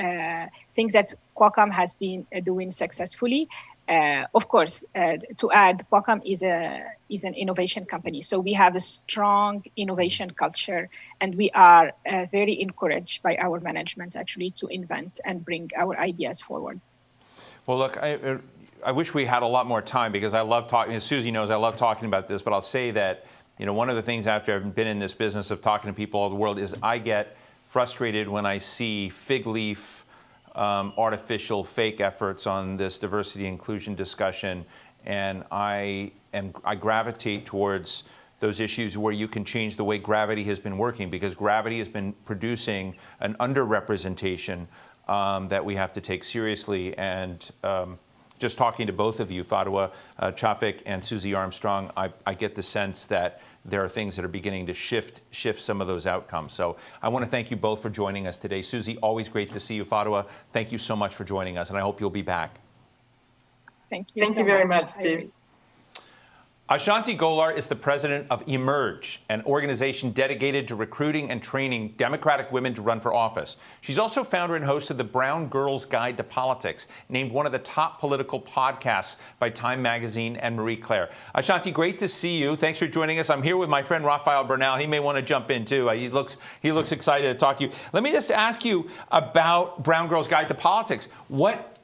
things that Qualcomm has been doing successfully. Of course, to add, Qualcomm is an innovation company. So we have a strong innovation culture, and we are very encouraged by our management actually to invent and bring our ideas forward. Well, look, I wish we had a lot more time, because I love talking, as Susie knows, I love talking about this, but I'll say that one of the things after I've been in this business of talking to people all over the world is I get frustrated when I see fig leaf, artificial, fake efforts on this diversity inclusion discussion, and I gravitate towards those issues where you can change the way gravity has been working, because gravity has been producing an underrepresentation that we have to take seriously. And just talking to both of you, Fatwa Chafik and Susie Armstrong, I get the sense that there are things that are beginning to shift some of those outcomes. So I want to thank you both for joining us today. Susie, always great to see you. Fatwa, thank you so much for joining us, and I hope you'll be back. Thank you. Thank you very much, Steve. Ashanti Golar is the president of Emerge, an organization dedicated to recruiting and training Democratic women to run for office. She's also founder and host of the Brown Girl's Guide to Politics, named one of the top political podcasts by Time Magazine and Marie Claire. Ashanti, great to see you. Thanks for joining us. I'm here with my friend Rafael Bernal. He may want to jump in too. He looks excited to talk to you. Let me just ask you about Brown Girl's Guide to Politics. What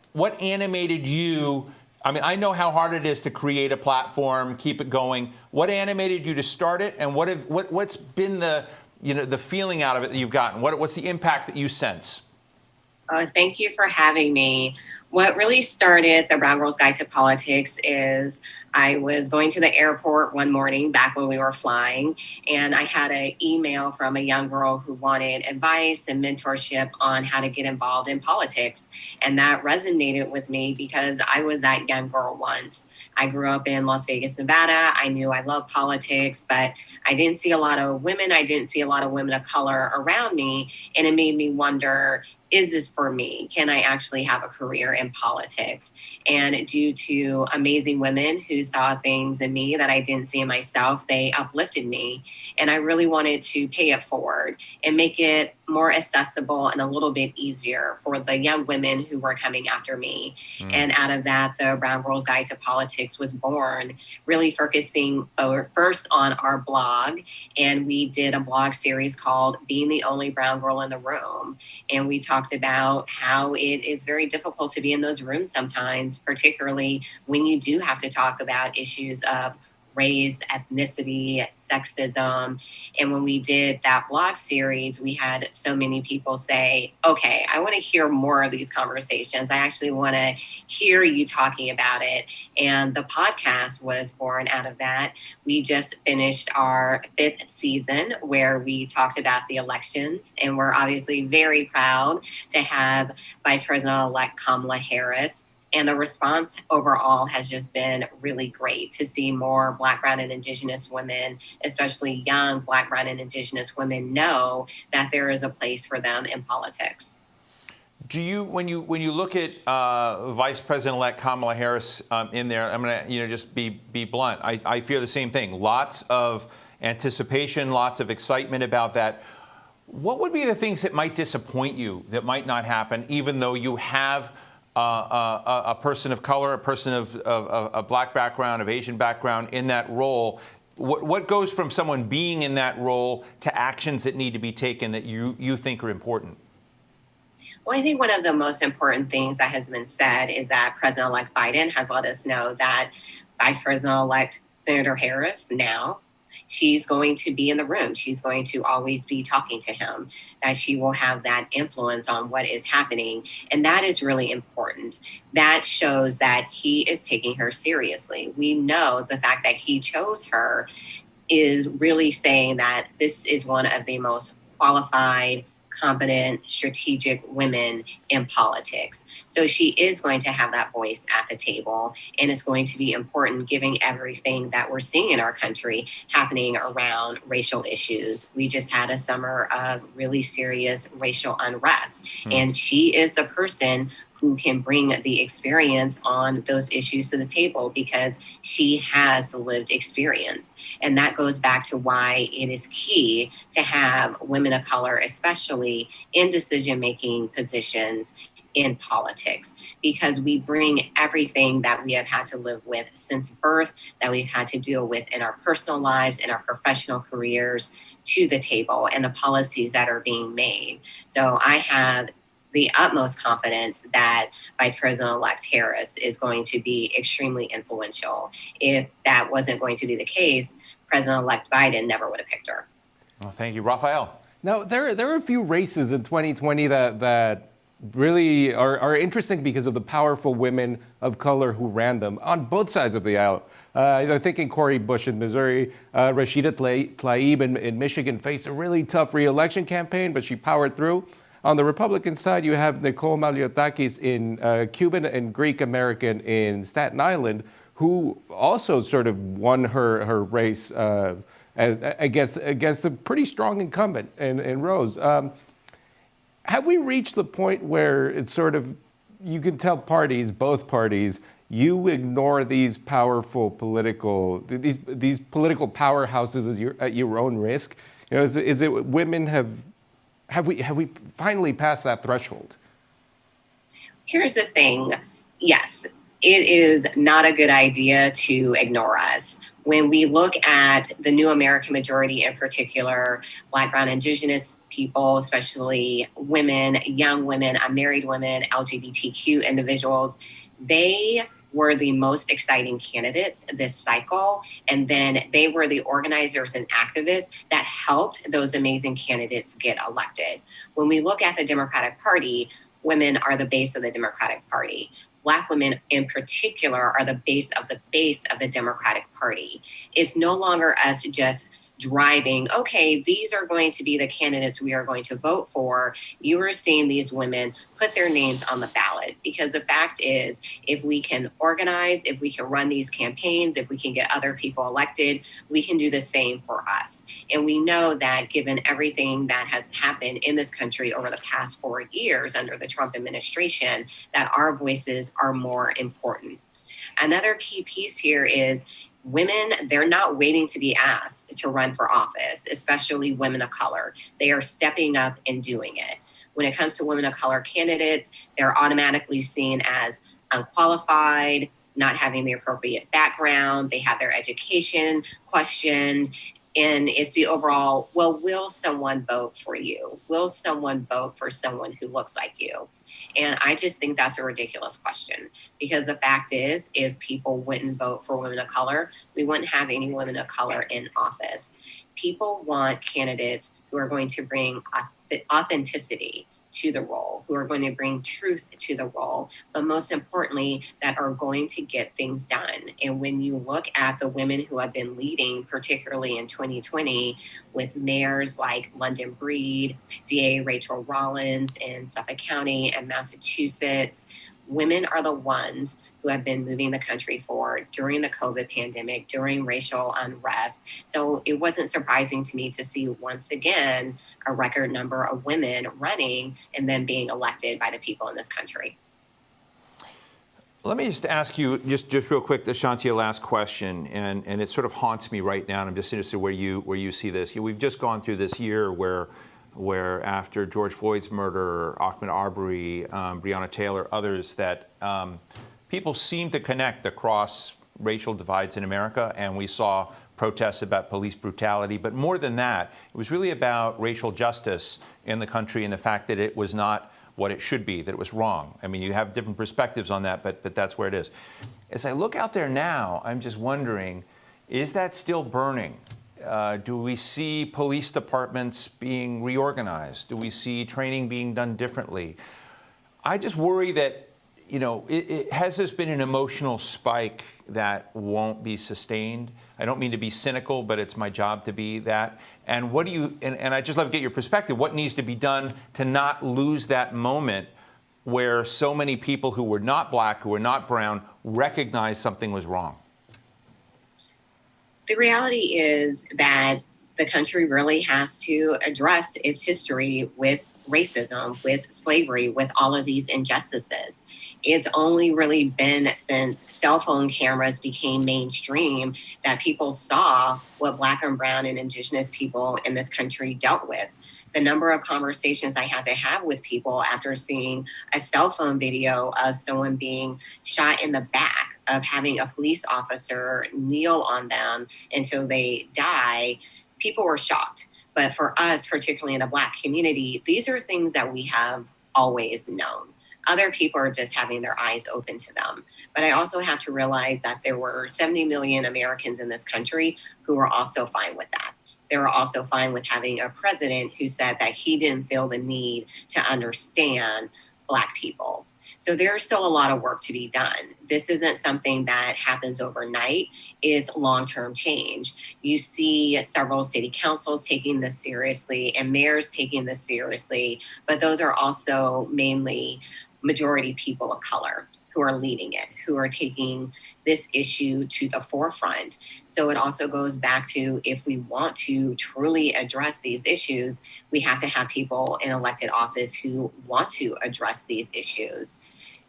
animated you? I mean, I know how hard it is to create a platform, keep it going. What animated you to start it, and what's been the feeling out of it that you've gotten? What's the impact that you sense? Thank you for having me. What really started the Brown Girl's Guide to Politics is I was going to the airport one morning back when we were flying, and I had an email from a young girl who wanted advice and mentorship on how to get involved in politics. And that resonated with me because I was that young girl once. I grew up in Las Vegas, Nevada. I knew I loved politics, but I didn't see a lot of women. I didn't see a lot of women of color around me. And it made me wonder, is this for me? Can I actually have a career in politics? And due to amazing women who saw things in me that I didn't see in myself, they uplifted me. And I really wanted to pay it forward and make it more accessible and a little bit easier for the young women who were coming after me. And out of that, the Brown Girl's Guide to Politics was born, really focusing first on our blog. And we did a blog series called Being the Only Brown Girl in the Room. And we talked about how it is very difficult to be in those rooms sometimes, particularly when you do have to talk about issues of race, ethnicity, sexism. And when we did that blog series, we had so many people say, okay, I want to hear more of these conversations. I actually want to hear you talking about it. And the podcast was born out of that. We just finished our 5th season where we talked about the elections. And we're obviously very proud to have Vice President-elect Kamala Harris. And the response overall has just been really great to see more Black, Brown, and Indigenous women, especially young Black, Brown, and Indigenous women, know that there is a place for them in politics. Do you, when you look at Vice President-elect Kamala Harris in there, I'm going to just be blunt. I feel the same thing. Lots of anticipation, lots of excitement about that. What would be the things that might disappoint you, that might not happen, even though you have a person of color, a person of a Black background, of Asian background in that role? What goes from someone being in that role to actions that need to be taken that you think are important? Well, I think one of the most important things that has been said is that President-elect Biden has let us know that Vice President-elect Senator Harris now, she's going to be in the room. She's going to always be talking to him, that she will have that influence on what is happening. And that is really important. That shows that he is taking her seriously. We know the fact that he chose her is really saying that this is one of the most qualified, competent, strategic women in politics. So she is going to have that voice at the table, and it's going to be important given everything that we're seeing in our country happening around racial issues. We just had a summer of really serious racial unrest, and she is the person who can bring the experience on those issues to the table because she has the lived experience. And that goes back to why it is key to have women of color, especially in decision-making positions in politics, because we bring everything that we have had to live with since birth, that we've had to deal with in our personal lives, in our professional careers, to the table and the policies that are being made. So I have the utmost confidence that Vice President-elect Harris is going to be extremely influential. If that wasn't going to be the case, President-elect Biden never would have picked her. Well, thank you. Raphael. Now, there are a few races in 2020 that really are interesting because of the powerful women of color who ran them on both sides of the aisle. I'm thinking Cori Bush in Missouri, Rashida Tlaib in Michigan faced a really tough re-election campaign, but she powered through. On the Republican side, you have Nicole Maliotakis in Cuban and Greek American in Staten Island, who also sort of won her race against a pretty strong incumbent in Rose. Have we reached the point where it's sort of, you can tell both parties, you ignore these powerful these political powerhouses at your own risk? You know, is it women have we finally passed that threshold? Here's the thing. Yes, it is not a good idea to ignore us. When we look at the new American majority, in particular, Black, Brown, Indigenous people, especially women, young women, unmarried women, LGBTQ individuals, they were the most exciting candidates this cycle. And then they were the organizers and activists that helped those amazing candidates get elected. When we look at the Democratic Party, women are the base of the Democratic Party. Black women in particular are the base of the Democratic Party. It's no longer us just driving, okay, these are going to be the candidates we are going to vote for. You are seeing these women put their names on the ballot, because the fact is, if we can organize, if we can run these campaigns, if we can get other people elected, we can do the same for us. And we know that given everything that has happened in this country over the past 4 years under the Trump administration, that our voices are more important. Another key piece here is women, they're not waiting to be asked to run for office, especially women of color. They are stepping up and doing it. When it comes to women of color candidates, they're automatically seen as unqualified, not having the appropriate background. They have their education questioned. And it's the overall, well, will someone vote for you? Will someone vote for someone who looks like you? And I just think that's a ridiculous question, because the fact is, if people wouldn't vote for women of color, we wouldn't have any women of color in office. People want candidates who are going to bring authenticity to the role, who are going to bring truth to the role, but most importantly, that are going to get things done. And when you look at the women who have been leading, particularly in 2020, with mayors like London Breed, DA Rachel Rollins in Suffolk County and Massachusetts, women are the ones who have been moving the country forward during the COVID pandemic, during racial unrest. So it wasn't surprising to me to see once again a record number of women running and then being elected by the people in this country. Let me just ask you, just real quick, Ashanti, a last question, and it sort of haunts me right now, and I'm just interested where you see this. We've just gone through this year where after George Floyd's murder, Ahmaud Arbery, Breonna Taylor, others, that people seem to connect across racial divides in America, and we saw protests about police brutality. But more than that, it was really about racial justice in the country and the fact that it was not what it should be, that it was wrong. I mean, you have different perspectives on that, but that's where it is. As I look out there now, I'm just wondering, is that still burning? Do we see police departments being reorganized? Do we see training being done differently? I just worry that, has this been an emotional spike that won't be sustained? I don't mean to be cynical, but it's my job to be that. And what do you, and I just love to get your perspective, what needs to be done to not lose that moment where so many people who were not Black, who were not brown, recognized something was wrong? The reality is that the country really has to address its history with racism, with slavery, with all of these injustices. It's only really been since cell phone cameras became mainstream that people saw what Black and brown and Indigenous people in this country dealt with. The number of conversations I had to have with people after seeing a cell phone video of someone being shot in the back, of having a police officer kneel on them until they die, people were shocked. But for us, particularly in the Black community, these are things that we have always known. Other people are just having their eyes open to them. But I also have to realize that there were 70 million Americans in this country who were also fine with that. They were also fine with having a president who said that he didn't feel the need to understand Black people. So there's still a lot of work to be done. This isn't something that happens overnight. It's long-term change. You see several city councils taking this seriously and mayors taking this seriously, but those are also mainly majority people of color who are leading it, who are taking this issue to the forefront. So it also goes back to, if we want to truly address these issues, we have to have people in elected office who want to address these issues.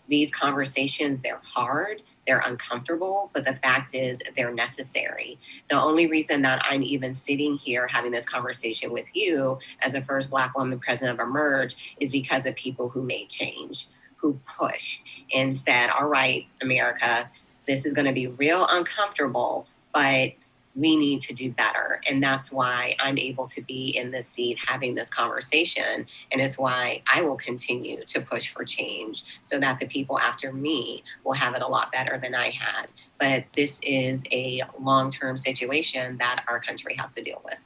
These conversations, they're hard, they're uncomfortable, but the fact is they're necessary. The only reason that I'm even sitting here having this conversation with you as the first Black woman president of Emerge is because of people who made change, who pushed and said, all right, America, this is going to be real uncomfortable, but we need to do better. And that's why I'm able to be in this seat having this conversation. And it's why I will continue to push for change so that the people after me will have it a lot better than I had. But this is a long-term situation that our country has to deal with.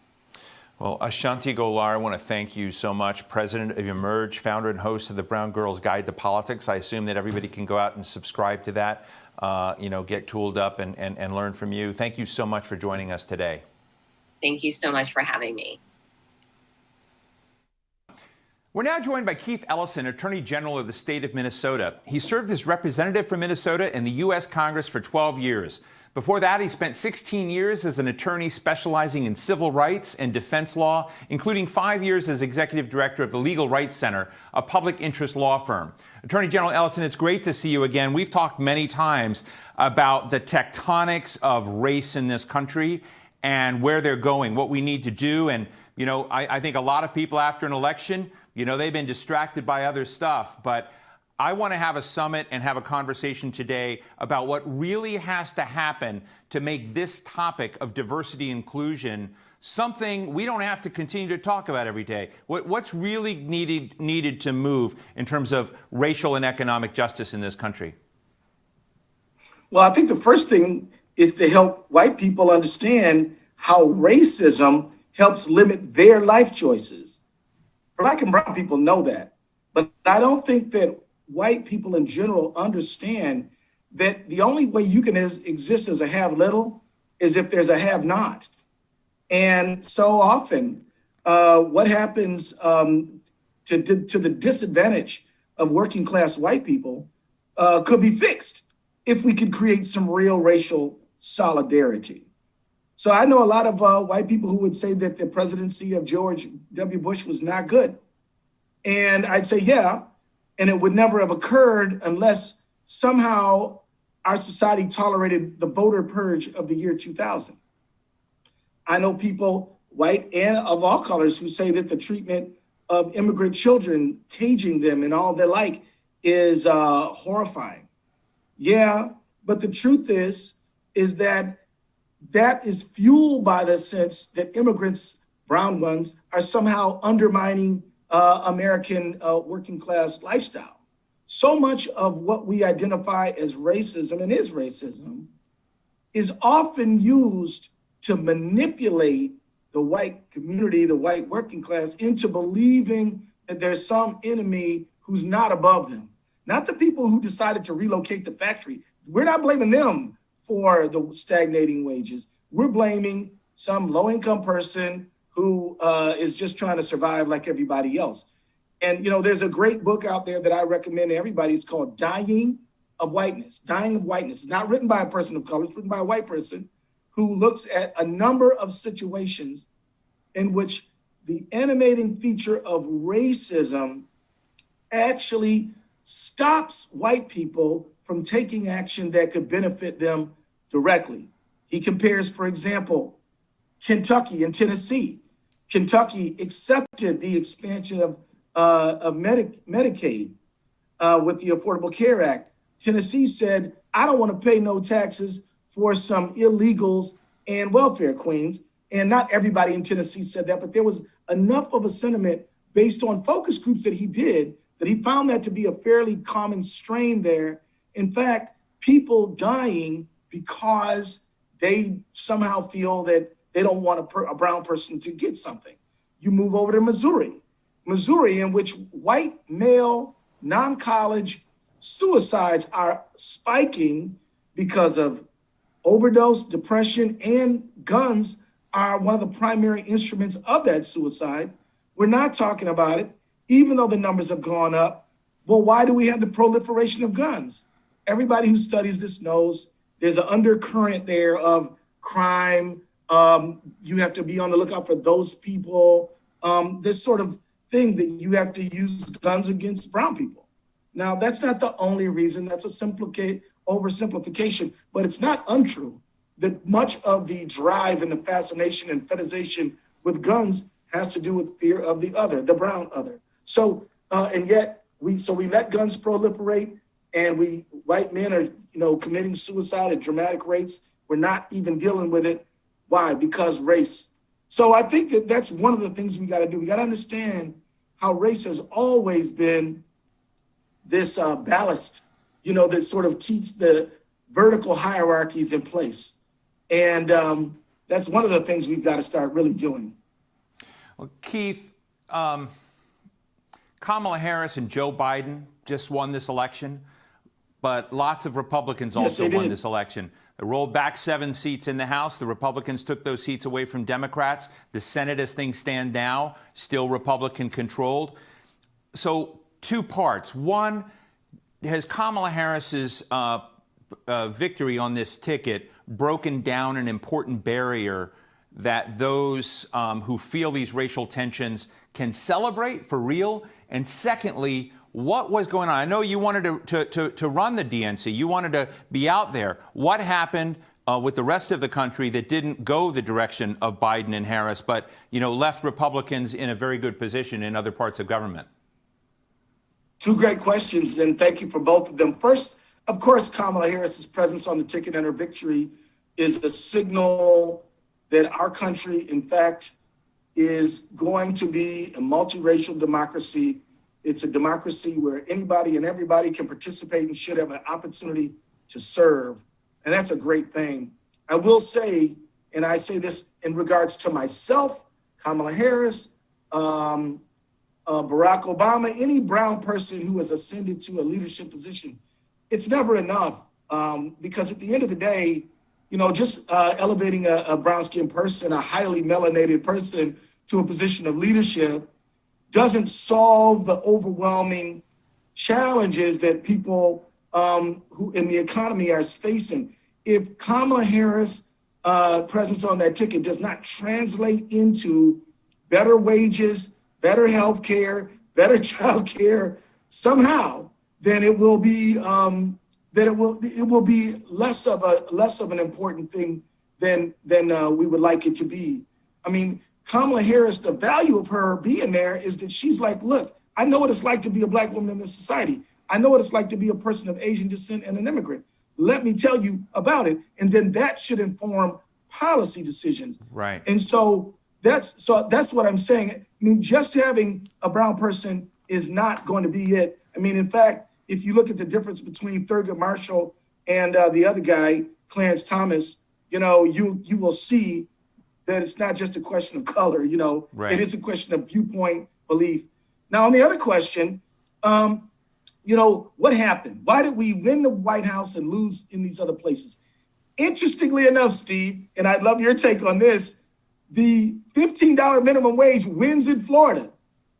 Well, Ashanti Golar, I want to thank you so much, president of Emerge, founder and host of the Brown Girls Guide to Politics. I assume that everybody can go out and subscribe to that, get tooled up and learn from you. Thank you so much for joining us today. Thank you so much for having me. We're now joined by Keith Ellison, Attorney General of the state of Minnesota. He served as representative for Minnesota in the U.S. Congress for 12 years. Before that, he spent 16 years as an attorney specializing in civil rights and defense law, including 5 years as executive director of the Legal Rights Center, a public interest law firm. Attorney General Ellison, it's great to see you again. We've talked many times about the tectonics of race in this country and where they're going, what we need to do. And, I think a lot of people after an election, they've been distracted by other stuff. But I want to have a summit and have a conversation today about what really has to happen to make this topic of diversity and inclusion something we don't have to continue to talk about every day. What's really needed to move in terms of racial and economic justice in this country? Well, I think the first thing is to help white people understand how racism helps limit their life choices. Black and brown people know that, but I don't think that white people in general understand that the only way you can exist as a have little is if there's a have not. And so often what happens to the disadvantage of working class white people could be fixed if we could create some real racial solidarity. So I know a lot of white people who would say that the presidency of George W. Bush was not good. And I'd say, yeah, and it would never have occurred unless somehow our society tolerated the voter purge of the year 2000. I know people, white and of all colors, who say that the treatment of immigrant children, caging them and all the like, is horrifying. Yeah, but the truth is that is fueled by the sense that immigrants, brown ones, are somehow undermining American working class lifestyle. So much of what we identify as racism and is racism is often used to manipulate the white community, the white working class, into believing that there's some enemy who's not above them. Not the people who decided to relocate the factory. We're not blaming them for the stagnating wages. We're blaming some low-income person who is just trying to survive like everybody else. And, there's a great book out there that I recommend to everybody. It's called Dying of Whiteness. Dying of Whiteness. It's not written by a person of color. It's written by a white person who looks at a number of situations in which the animating feature of racism actually stops white people from taking action that could benefit them directly. He compares, for example, Kentucky and Tennessee. Kentucky accepted the expansion of Medicaid with the Affordable Care Act. Tennessee said, I don't want to pay no taxes for some illegals and welfare queens. And not everybody in Tennessee said that, but there was enough of a sentiment based on focus groups that he did that he found that to be a fairly common strain there. In fact, people dying because they somehow feel that they don't want a brown person to get something. You move over to Missouri, in which white male non-college suicides are spiking because of overdose, depression, and guns are one of the primary instruments of that suicide. We're not talking about it, even though the numbers have gone up. Well, why do we have the proliferation of guns? Everybody who studies this knows there's an undercurrent there of crime. You have to be on the lookout for those people. This sort of thing that you have to use guns against brown people. Now, that's not the only reason. That's a oversimplification, but it's not untrue that much of the drive and the fascination and fetishization with guns has to do with fear of the other, the brown other. So, and yet we let guns proliferate, and white men are, committing suicide at dramatic rates. We're not even dealing with it. Why? Because race. So I think that that's one of the things we got to do. We got to understand how race has always been this ballast, that sort of keeps the vertical hierarchies in place. And that's one of the things we've got to start really doing. Well, Keith, Kamala Harris and Joe Biden just won this election, but lots of Republicans also won this election. They rolled back 7 seats in the House. The Republicans took those seats away from Democrats. The Senate, as things stand now, still Republican controlled. So 2 parts. One, has Kamala Harris's victory on this ticket broken down an important barrier that those who feel these racial tensions can celebrate for real? And secondly, what was going on? I know you wanted to run the DNC. You wanted to be out there. What happened with the rest of the country that didn't go the direction of Biden and Harris, but left Republicans in a very good position in other parts of government? 2 great questions, and thank you for both of them. First, of course, Kamala Harris's presence on the ticket and her victory is a signal that our country, in fact, is going to be a multiracial democracy. It's a democracy where anybody and everybody can participate and should have an opportunity to serve. And that's a great thing. I will say, and I say this in regards to myself, Kamala Harris, Barack Obama, any brown person who has ascended to a leadership position, it's never enough because at the end of the day, just elevating a brown-skinned person, a highly melanated person to a position of leadership doesn't solve the overwhelming challenges that people who in the economy are facing. If Kamala Harris' presence on that ticket does not translate into better wages, better health care, better child care, somehow, then it will be less of an important thing than we would like it to be. I mean, Kamala Harris, the value of her being there is that she's like, look, I know what it's like to be a Black woman in this society. I know what it's like to be a person of Asian descent and an immigrant. Let me tell you about it. And then that should inform policy decisions. Right. And so that's what I'm saying. I mean, just having a brown person is not going to be it. I mean, in fact, if you look at the difference between Thurgood Marshall and the other guy, Clarence Thomas, you will see that it's not just a question of color, Right. It is a question of viewpoint, belief. Now, on the other question, what happened? Why did we win the White House and lose in these other places? Interestingly enough, Steve, and I'd love your take on this, the $15 minimum wage wins in Florida.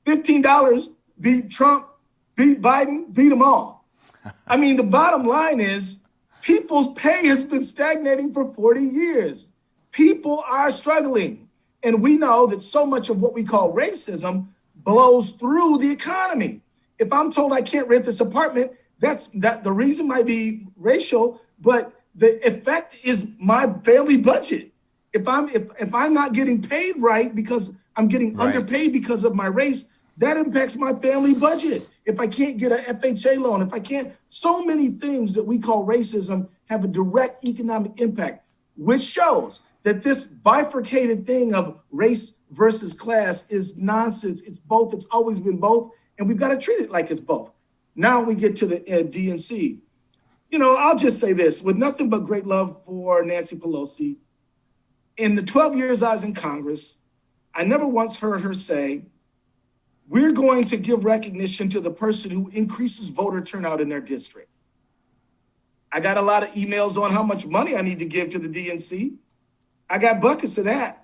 $15 beat Trump, beat Biden, beat them all. I mean, the bottom line is people's pay has been stagnating for 40 years. People are struggling. And we know that so much of what we call racism blows through the economy. If I'm told I can't rent this apartment, that the reason might be racial, but the effect is my family budget. If I'm not getting paid right because I'm getting underpaid because of my race, that impacts my family budget. If I can't get an FHA loan, if I can't, so many things that we call racism have a direct economic impact, which shows that this bifurcated thing of race versus class is nonsense. It's both. It's always been both. and we've got to treat it like it's both. Now we get to the DNC. You know, I'll just say this, with nothing but great love for Nancy Pelosi, in the 12 years I was in Congress, I never once heard her say, we're going to give recognition to the person who increases voter turnout in their district. I got a lot of emails on how much money I need to give to the DNC. I got buckets of that.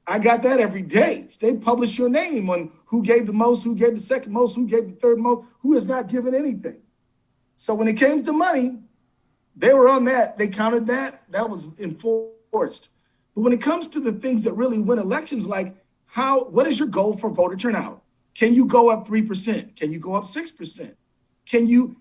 I got that every day. They publish your name on who gave the most, who gave the second most, who gave the third most, who has not given anything. So when it came to money, they were on that. They counted that. That was enforced. But when it comes to the things that really win elections, like what is your goal for voter turnout? Can you go up 3%? Can you go up 6%?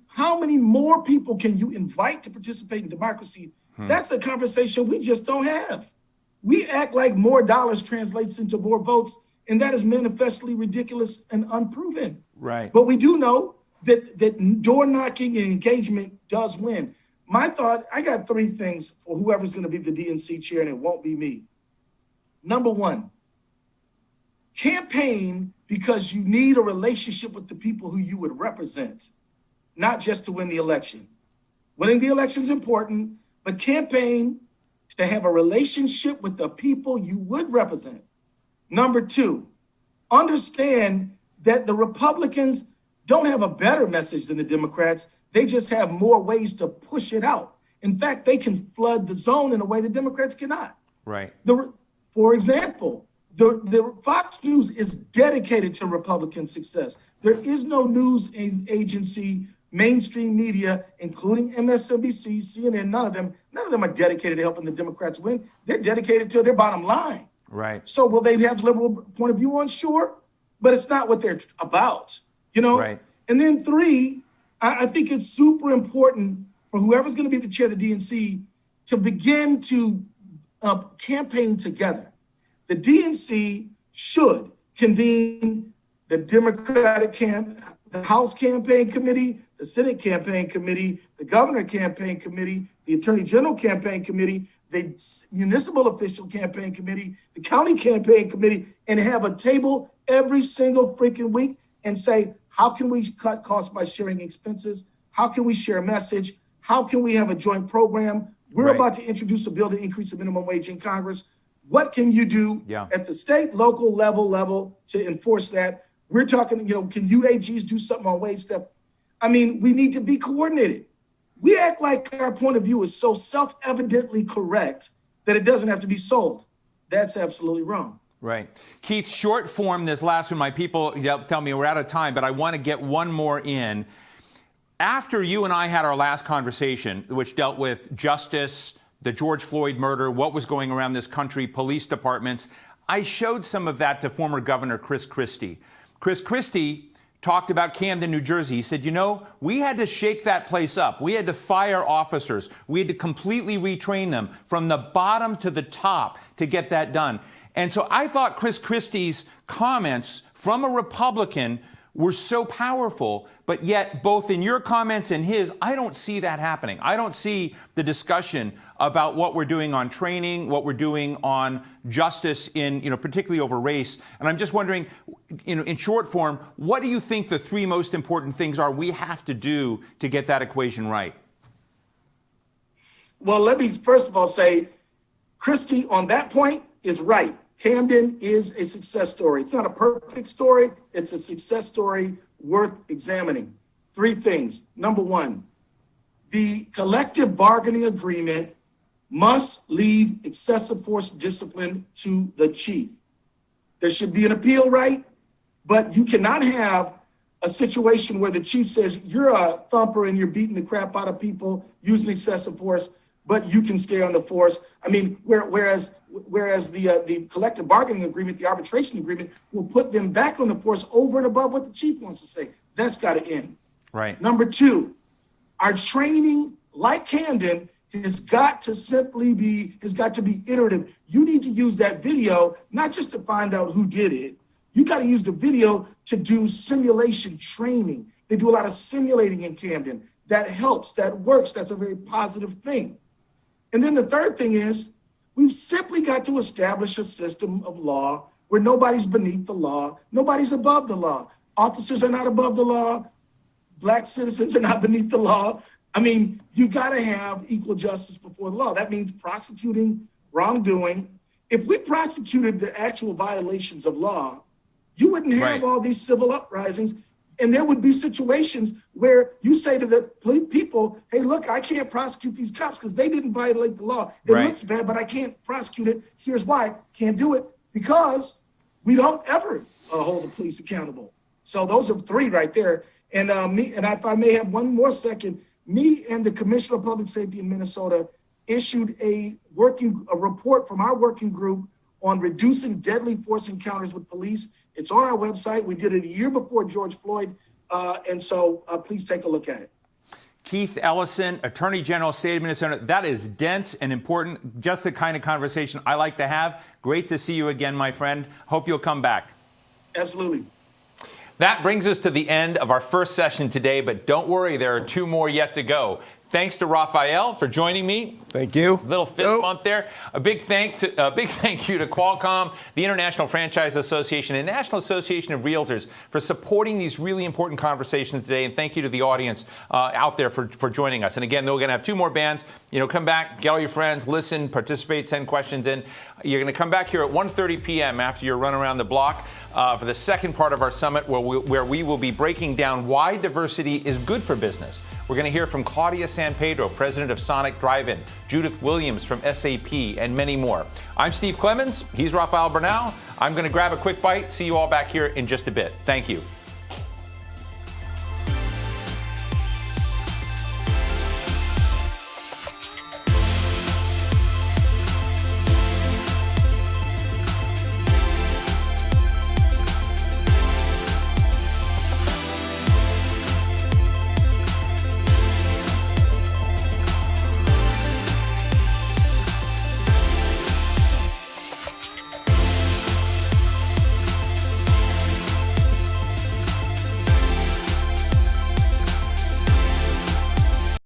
How many more people can you invite to participate in democracy? That's a conversation we just don't have. We act like more dollars translates into more votes, and that is manifestly ridiculous and unproven. Right. But we do know that door knocking and engagement does win. My thought, I got 3 things for whoever's going to be the DNC chair, and it won't be me. Number 1, campaign because you need a relationship with the people who you would represent, not just to win the election. Winning the election is important, but campaign to have a relationship with the people you would represent. Number 2, understand that the Republicans don't have a better message than the Democrats. They just have more ways to push it out. In fact, they can flood the zone in a way the Democrats cannot. Right. For example, the Fox News is dedicated to Republican success. There is no news agency, mainstream media, including MSNBC, CNN, none of them are dedicated to helping the Democrats win. They're dedicated to their bottom line. Right. So will they have liberal point of view on? Sure, but it's not what they're about, you know? Right. And then 3, I think it's super important for whoever's going to be the chair of the DNC to begin to campaign together. The DNC should convene the Democratic the House Campaign Committee, the Senate Campaign Committee, the Governor Campaign Committee, the Attorney General Campaign Committee, the Municipal Official Campaign Committee, the County Campaign Committee, and have a table every single freaking week and say, how can we cut costs by sharing expenses? How can we share a message? How can we have a joint program? We're about to introduce a bill to increase the minimum wage in Congress. What can you do at the state, local level to enforce that? We're talking, can UAGs do something on wage step? I mean, we need to be coordinated. We act like our point of view is so self-evidently correct that it doesn't have to be sold. That's absolutely wrong. Right. Keith, short form, this last one, my people tell me we're out of time, but I want to get one more in. After you and I had our last conversation, which dealt with justice, the George Floyd murder, what was going around this country, police departments, I showed some of that to former Governor Chris Christie. Chris Christie talked about Camden, New Jersey. He said, we had to shake that place up. We had to fire officers. We had to completely retrain them from the bottom to the top to get that done. And so I thought Chris Christie's comments from a Republican were so powerful, but yet both in your comments and his, I don't see that happening. I don't see the discussion about what we're doing on training, what we're doing on justice in, particularly over race. And I'm just wondering, in short form, what do you think the 3 most important things are we have to do to get that equation right? Well, let me first of all say, Christie on that point is right. Camden is a success story. It's not a perfect story. It's a success story worth examining. 3 things. Number 1, the collective bargaining agreement must leave excessive force discipline to the chief. There should be an appeal right, but you cannot have a situation where the chief says, you're a thumper and you're beating the crap out of people using excessive force, but you can stay on the force. I mean, whereas the collective bargaining agreement, the arbitration agreement, will put them back on the force over and above what the chief wants to say. That's got to end. Right. Number 2, our training, like Camden, has got to be iterative. You need to use that video, not just to find out who did it. You got to use the video to do simulation training. They do a lot of simulating in Camden. That helps, that works. That's a very positive thing. And then the third thing is, we've simply got to establish a system of law where nobody's beneath the law, nobody's above the law. officers are not above the law. Black citizens are not beneath the law. I mean, you got to have equal justice before the law. That means prosecuting wrongdoing. If we prosecuted the actual violations of law, you wouldn't have all these civil uprisings. And there would be situations where you say to the people, hey, look, I can't prosecute these cops because they didn't violate the law. It looks bad, but I can't prosecute it. Here's why. Can't do it because we don't ever hold the police accountable. So those are three right there. And if I may have one more second, me and the Commissioner of Public Safety in Minnesota issued a report from our working group on reducing deadly force encounters with police. It's on our website. We did it a year before George Floyd. And so please take a look at it. Keith Ellison, Attorney General, State of Minnesota. That is dense and important, just the kind of conversation I like to have. Great to see you again, my friend. Hope you'll come back. Absolutely. That brings us to the end of our first session today, but don't worry, there are two more yet to go. Thanks to Raphael for joining me. Thank you. Little fist bump there. A big thank you to Qualcomm, the International Franchise Association, and National Association of Realtors for supporting these really important conversations today. And thank you to the audience out there for joining us. And again, we're going to have two more bands. Come back, get all your friends, listen, participate, send questions in. You're going to come back here at 1:30 p.m. after your run around the block for the second part of our summit, where we will be breaking down why diversity is good for business. We're going to hear from Claudia San Pedro, president of Sonic Drive-In, Judith Williams from SAP, and many more. I'm Steve Clemens. He's Rafael Bernal. I'm going to grab a quick bite. See you all back here in just a bit. Thank you.